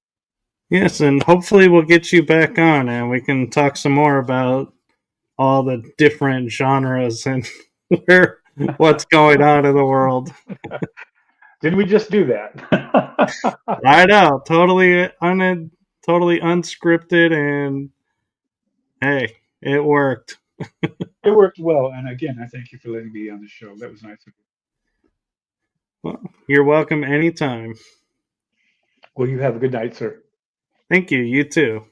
Yes, and hopefully we'll get you back on and we can talk some more about all the different genres and where what's going on in the world. Didn't we just do that? I know, totally unscripted, and hey, it worked. It worked well. And again, I thank you for letting me on the show. That was nice of you. Well, you're welcome anytime. Well, you have a good night, sir. Thank you. You too.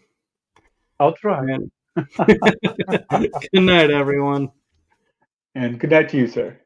I'll try. And good night, everyone. And good night to you, sir.